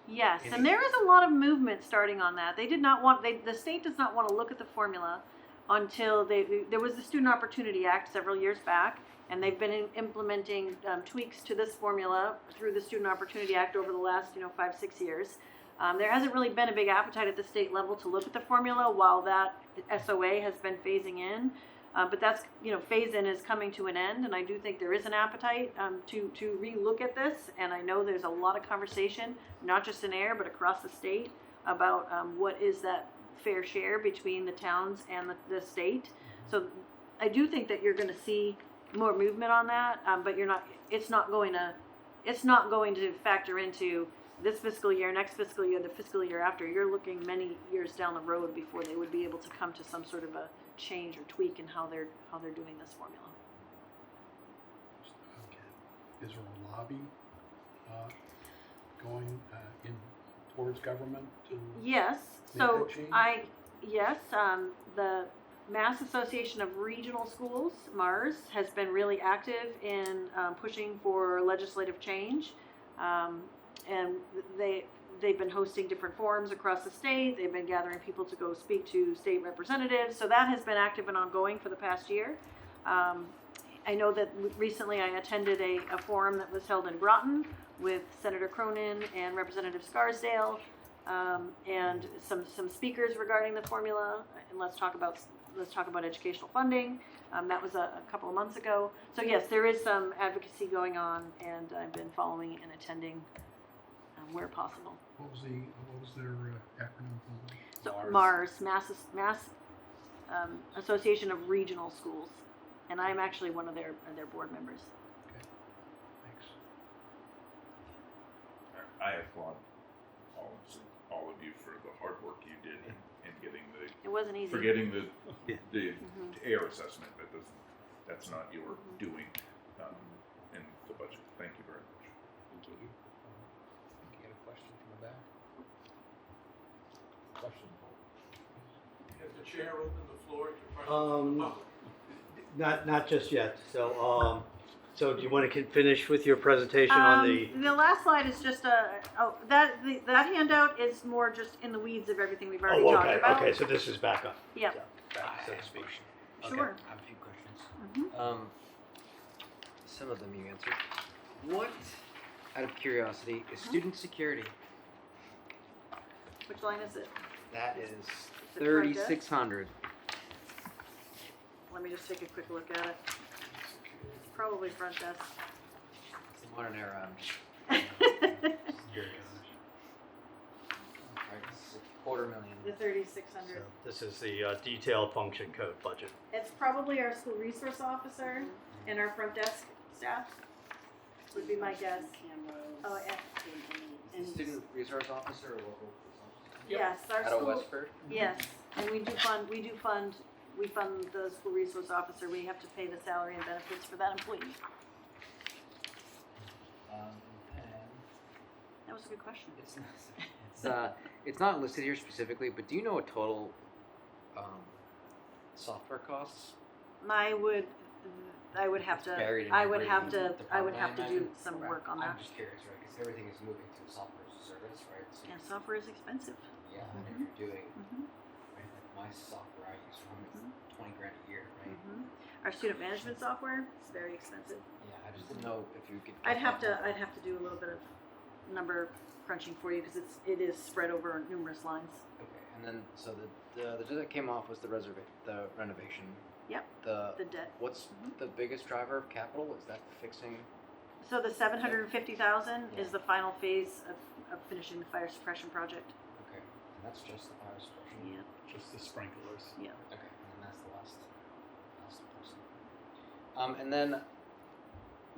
Yes, Any- and there is a lot of movement starting on that. They did not want, the state does not want to look at the formula until there was the Student Opportunity Act several years back, and they've been implementing tweaks to this formula through the Student Opportunity Act over the last, 5-6 years. There hasn't really been a big appetite at the state level to look at the formula while that SOA has been phasing in. But that's, phase-in is coming to an end, and I do think there is an appetite to re-look at this. And I know there's a lot of conversation, not just in Ayer, but across the state, about what is that fair share between the towns and the state. So I do think that you're going to see more movement on that, but it's not going to factor into this fiscal year, next fiscal year, the fiscal year after. You're looking many years down the road before they would be able to come to some sort of a change or tweak in how they're doing this formula. Okay. Is there a lobby going in towards government to? Yes, Make so that change? Yes, the Mass Association of Regional Schools, MARS, has been really active in pushing for legislative change. And they've been hosting different forums across the state. They've been gathering people to go speak to state representatives. So that has been active and ongoing for the past year. I know that recently I attended a forum that was held in Groton with Senator Cronin and Representative Scarsdale, and some speakers regarding the formula. And let's talk about educational funding. That was a couple of months ago. So yes, there is some advocacy going on, and I've been following and attending where possible. What was their acronym for? So MARS, Mass Association of Regional Schools, and I'm actually one of their board members. Okay, thanks. I applaud all of you for the hard work you did in getting It wasn't easy. forgetting the Mhm. air assessment. That's not your doing in the budget. Thank you very much. Thank you. You got a question from the back? Question. Has the chair opened the floor to questions from the public? Not just yet. So do you want to finish with your presentation on the? The last slide is just that handout is more just in the weeds of everything we've already Oh, talked okay, about. okay. So this is backup. Yeah. Back, so to speak. Sure. I have a few questions. Mhm. Some of them you answered. What, out of curiosity, is student security? Which line is it? That is it front desk? 3,600. Let me just take a quick look at it. It's probably front desk. It's a modern era. I'm just right, it's $250,000. The 3,600. So this is the detailed function code budget. It's probably our school resource officer and our front desk staff. Would be my guess. Oh, and Student resource officer or local police officer? yes, our Out of school. Westford? Yes, and we fund the school resource officer. We have to pay the salary and benefits for that employee. And That was a good question. it's not listed here specifically, but do you know what total software costs? I would have to. Buried in I would every have to. I would department, have to I do imagine? some Okay. work on that. I'm just curious, right? Because everything is moving to software as a service, right? So Yeah, software is expensive. yeah, and if you're doing right, like my software I use from it's $20,000 a year, right? Our student management software is very expensive. Yeah, I just didn't know if you could. I'd have to do a little bit of number crunching for you because it is spread over numerous lines. Okay, and then so the that came off was the renovation. Yep. The debt. What's the biggest driver of capital? Is that fixing? So the 750,000 is the final phase of finishing the fire suppression project. Okay, and that's just the fire suppression. Yeah. Just the sprinklers. Yeah. Okay, and then that's the last person. And then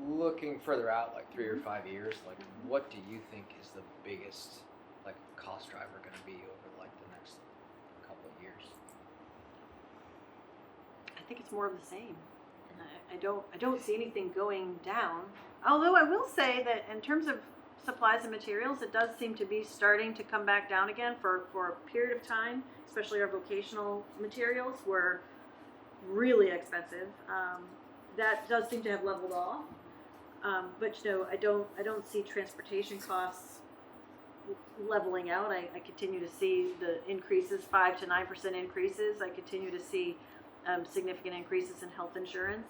looking further out, like 3 or 5 years, like what do you think is the biggest like cost driver going to be over like the next couple of years? I think it's more of the same. I don't see anything going down. Although I will say that in terms of supplies and materials, it does seem to be starting to come back down again for a period of time. Especially our vocational materials were really expensive. That does seem to have leveled off. But I don't see transportation costs leveling out. I continue to see the increases, 5 to 9% increases. I continue to see significant increases in health insurance.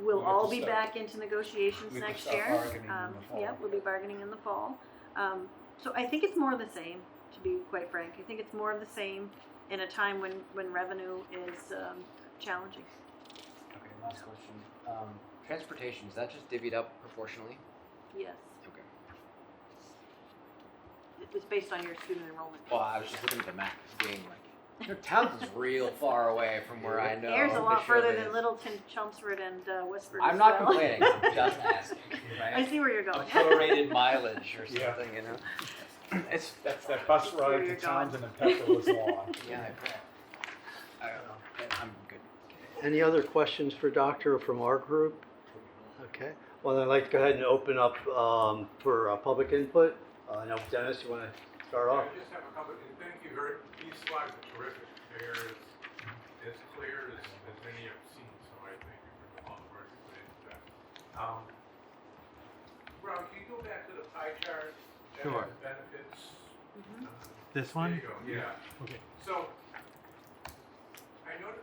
We'll We have all to be start- back into negotiations we have to next start year. bargaining in the fall. Yeah, we'll be bargaining in the fall. So I think it's more of the same, to be quite frank. I think it's more of the same in a time when revenue is challenging. Okay, last question. Transportation, is that just divvied up proportionally? Yes, Okay. it was based on your student enrollment. Well, I was just looking at the map, being like, your Townsend's real far away from where I know. Ayer's a lot Bishop further is. than Littleton, Chelmsford, and Westford. I'm as not well. complaining, I'm just asking, right? I see where you're going. Prorated mileage or Yeah. something, you know? It's, That's that bus Where ride you're to Townsend and Pepper was long. yeah, I don't know, I'm good. Any other questions for Doctor from our group? Okay. Well, I'd like to go ahead and open up for public input. I know Dennis, you want to start off? I just have a couple, and thank you very, these these slides are terrific. They're as clear as any I've seen, so I thank you for all the work you put into that. Rob, can you go back to the pie chart? that Sure. has Benefits. Mhm. This There one? you go, yeah. Okay. So, I know,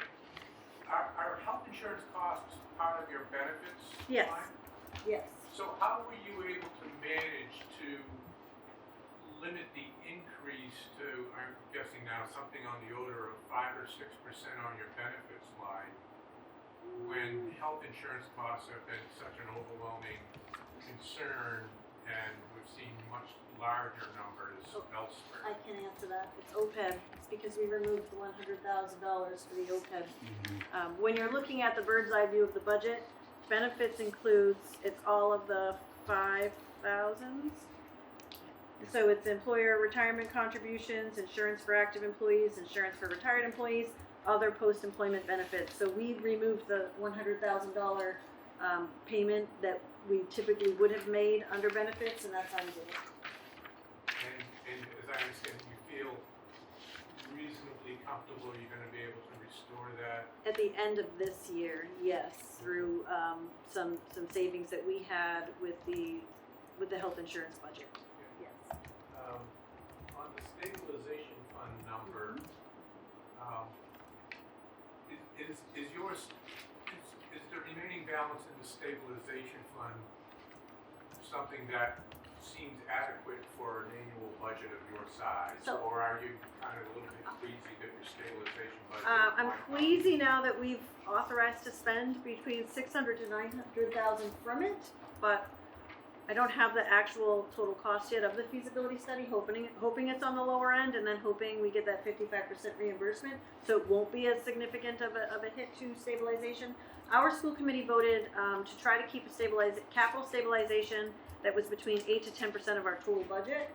are health insurance costs part of your benefits Yes. line? Yes. So how were you able to manage to limit the increase to, I'm guessing now, something on the order of 5 or 6% on your benefits line, when health insurance costs have been such an overwhelming concern, and we've seen much larger numbers Oh, elsewhere? I can answer that. It's OPEB. It's because we removed the $100,000 for the OPEB. When you're looking at the bird's eye view of the budget, benefits includes, it's all of the 5,000s. So it's employer retirement contributions, insurance for active employees, insurance for retired employees, other post-employment benefits. So we removed the $100,000 payment that we typically would have made under benefits, and that's how we did it. And as I understand, you feel reasonably comfortable you're gonna be able to restore that? At the end of this year, yes, through some savings that we had with the health insurance budget. Yes. On the stabilization fund number, is yours, is the remaining balance in the stabilization fund something that seems adequate for an annual budget of your size? So- Or are you kind of a little bit queasy that your stabilization budget? I'm might not- queasy now that we've authorized to spend between 600 to 900,000 from it, but I don't have the actual total cost yet of the feasibility study, hoping it's on the lower end, and then hoping we get that 55% reimbursement, so it won't be as significant of a hit to stabilization. Our school committee voted to try to keep a capital stabilization that was between 8 to 10% of our total budget.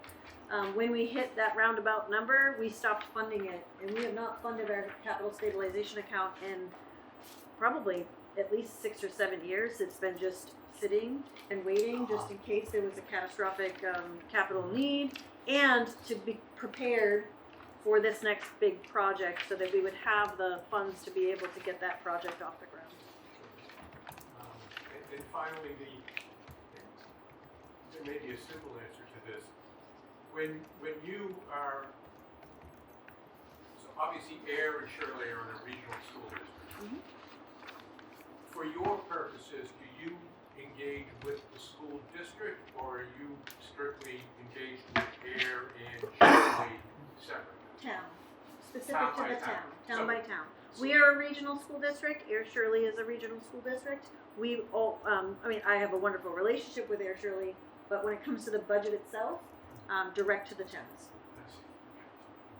When we hit that roundabout number, we stopped funding it, and we have not funded our capital stabilization account in probably at least 6 or 7 years. It's been just sitting and waiting just in case there was a catastrophic capital need, and to be prepared for this next big project so that we would have the funds to be able to get that project off the ground. And finally, there may be a simple answer to this. When you are, so obviously Ayer and Shirley are in a regional school district. Mhm. For your purposes, do you engage with the school district, or are you strictly engaged with Ayer and Shirley separately? Town, specific Town to by the town. town So- by town. We are a regional school district. Ayer Shirley is a regional school district. We all, I have a wonderful relationship with Ayer Shirley, but when it comes to the budget itself, direct to the towns.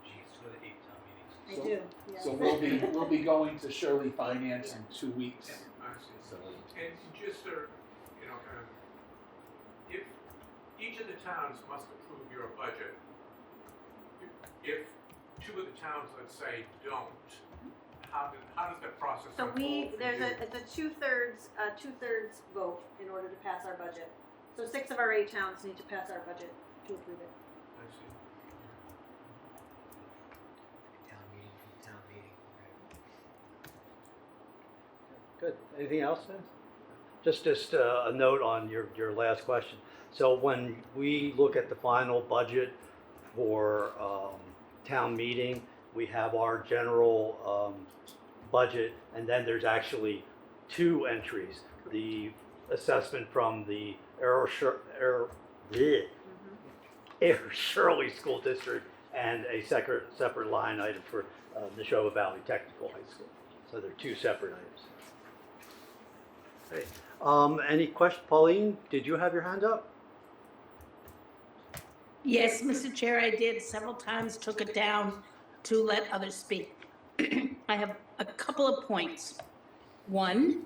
Jeez, for the 8 town meetings. I So- do, yes. So we'll be going to Shirley Finance in 2 weeks. I see. So And just sort of, kind of, if each of the towns must approve your budget, if 2 of the towns, let's say, don't, how does that process So unfold for you? it's a two-thirds vote in order to pass our budget. So 6 of our 8 towns need to pass our budget to approve it. I see. Town meeting from town meeting. Good. Anything else, Vince? Just a note on your last question. So when we look at the final budget for town meeting, we have our general budget, and then there's actually 2 entries. The assessment from the Ayer Shirley School District, and a separate line item for Neshoba Valley Technical High School. So they're 2 separate items. Okay. Any question? Pauline, did you have your hand up? Yes, Mr. Chair, I did several times, took it down to let others speak. I have a couple of points. One,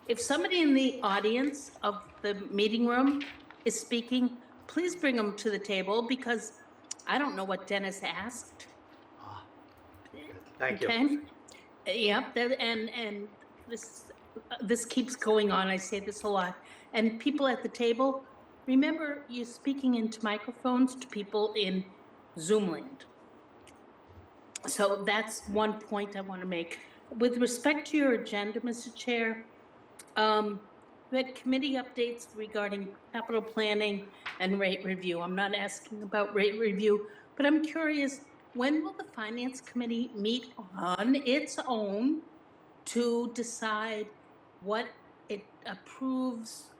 if somebody in the audience of the meeting room is speaking, please bring them to the table, because I don't know what Dennis asked. Thank you. Okay? Yep, and this keeps going on, I say this a lot. And people at the table, remember you're speaking into microphones to people in Zoom land. So that's one point I want to make. With respect to your agenda, Mr. Chair, we had committee updates regarding capital planning and rate review. I'm not asking about rate review, but I'm curious, when will the Finance Committee meet on its own to decide what it approves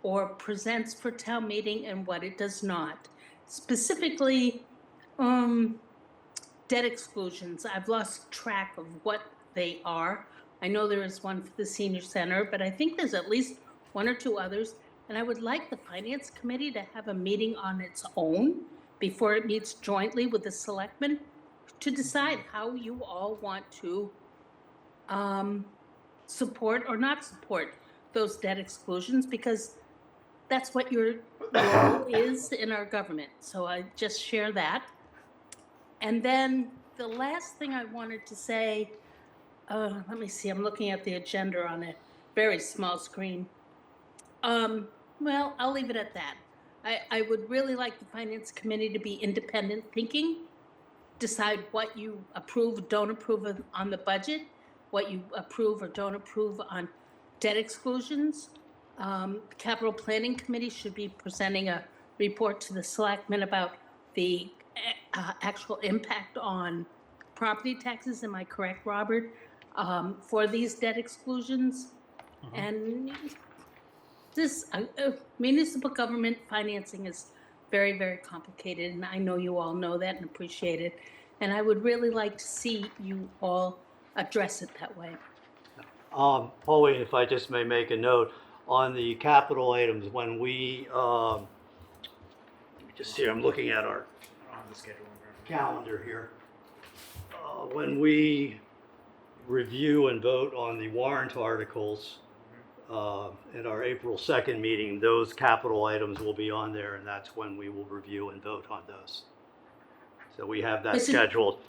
or presents for town meeting and what it does not? Specifically, debt exclusions, I've lost track of what they are. I know there is one for the senior center, but I think there's at least one or two others. And I would like the finance committee to have a meeting on its own before it meets jointly with the selectmen to decide how you all want to support or not support those debt exclusions, because that's what your role is in our government. So I just share that. And then the last thing I wanted to say, let me see, I'm looking at the agenda on a very small screen. Well, I'll leave it at that. I would really like the finance committee to be independent thinking, decide what you approve, don't approve on the budget, what you approve or don't approve on debt exclusions. Capital Planning Committee should be presenting a report to the selectmen about the actual impact on property taxes, am I correct, Robert? For these debt exclusions. And this municipal government financing is very, very complicated, and I know you all know that and appreciate it. And I would really like to see you all address it that way. Pauline, if I just may make a note, on the capital items, when we, let me just see, I'm looking at our On the schedule. calendar here. When we review and vote on the warrant articles at our April 2nd meeting, those capital items will be on there, and that's when we will review and vote on those. So we have that This is- scheduled.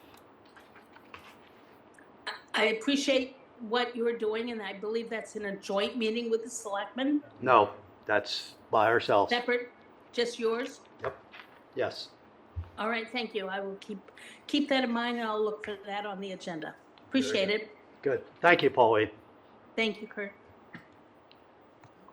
I appreciate what you're doing, and I believe that's in a joint meeting with the selectmen, No, that's by ourselves. separate, just yours? Yes. All right, thank you. I will keep that in mind, and I'll look for that on the agenda. Appreciate it. Good. Thank you, Pauline. Thank you, Kurt.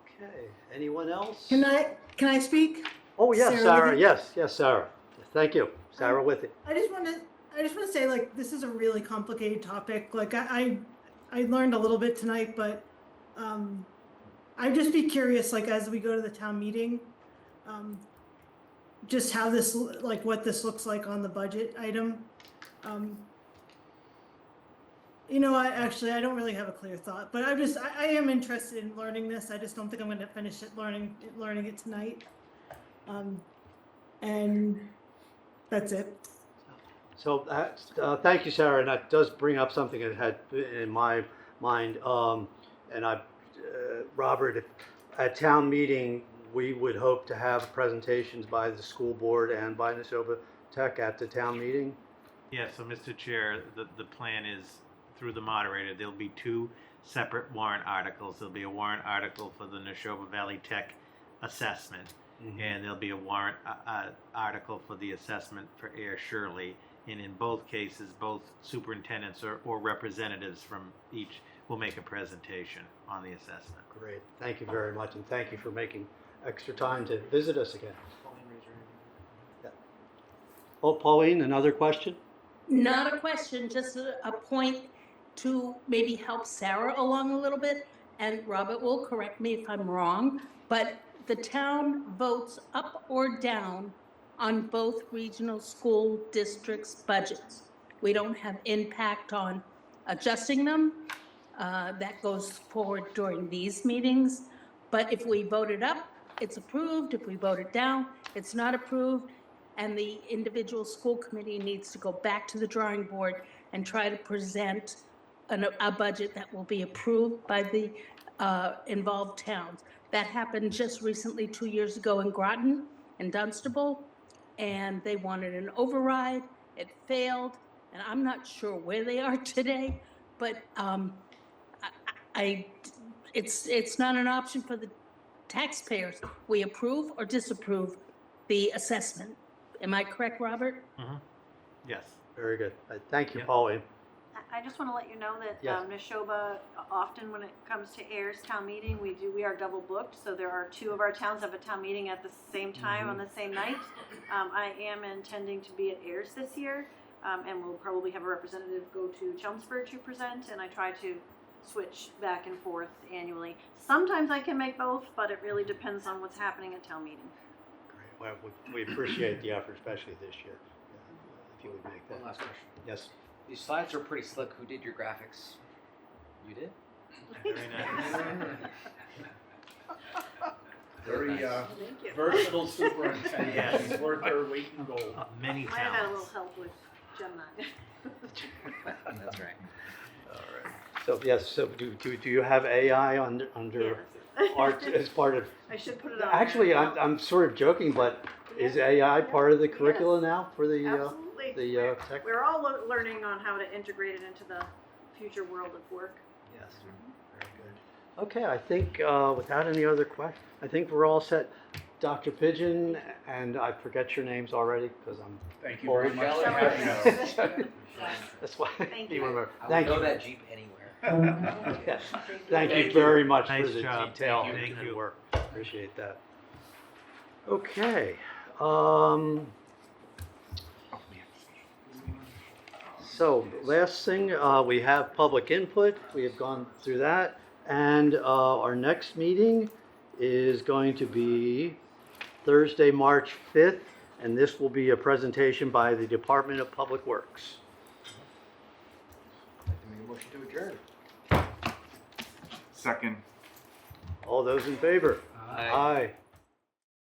Okay. Anyone else? Can I speak? Oh, yes, Sarah Sarah. with it? Yes, Sarah. Thank you. Sarah with it. I just want to say, like, this is a really complicated topic. Like, I learned a little bit tonight, but I'd just be curious, like, as we go to the town meeting, just how this, like, what this looks like on the budget item. I don't really have a clear thought, but I am interested in learning this. I just don't think I'm going to finish it learning it tonight. And that's it. So thank you, Sarah. And that does bring up something that had been in my mind. Robert, at town meeting, we would hope to have presentations by the school board and by Neshoba Tech at the town meeting. Yeah, so Mr. Chair, the plan is, through the moderator, there'll be two separate warrant articles. There'll be a warrant article for the Neshoba Valley Tech assessment, and there'll be a warrant article for the assessment for Ayer Shirley. And in both cases, both superintendents or representatives from each will make a presentation on the assessment. Great. Thank you very much, and thank you for making extra time to visit us again. Yeah. Oh, Pauline, another question? Not a question, just a point to maybe help Sarah along a little bit. And Robert will correct me if I'm wrong, but the town votes up or down on both regional school districts' budgets. We don't have impact on adjusting them. That goes forward during these meetings. But if we vote it up, it's approved. If we vote it down, it's not approved. And the individual school committee needs to go back to the drawing board and try to present a budget that will be approved by the involved towns. That happened just recently 2 years ago in Groton and Dunstable, and they wanted an override. It failed, and I'm not sure where they are today, but it's not an option for the taxpayers. We approve or disapprove the assessment. Am I correct, Robert? Yes. Very good. Thank you, Yep. Pauline. I just want to let you know that Yes. Neshoba, often when it comes to Ayer's town meeting, we are double booked. So there are two of our towns have a town meeting at the same time on the same night. I am intending to be at Ayer's this year, and we'll probably have a representative go to Chelmsford to present. And I try to switch back and forth annually. Sometimes I can make both, but it really depends on what's happening at town meeting. Great. Well, we appreciate the effort, especially this year. If you would make One that. last question. Yes. These slides are pretty slick. Who did your graphics? You did? Very nice. Very Thank you. versatile superintendent. Yes. She's worth her weight in gold. Many Might have had a little talents. help with Gemini. That's right. All right. So, yes, so do you have AI under Yes. art as part of? I should put it on. Actually, there. I'm sort of joking, but is AI part of the curricula now for the, Absolutely. tech? We're all learning on how to integrate it into the future world of work. Yes, very good. Okay, I think without any other questions, I think we're all set. Dr. Pigeon, and I forget your names already because I'm Thank you very old. much for Michelle. having us. That's why Thank you you. remember. I Thank would you. know that Jeep anywhere. Yes. Thank you Thank very much Nice for the job. detail Thank you. and Thank you. work. Appreciate that. Okay. So last thing, we have public input. We have gone through that. And our next meeting is going to be Thursday, March 5th. And this will be a presentation by the Department of Public Works. I'd like to make a motion to adjourn. Second. All those in favor? Aye. Aye.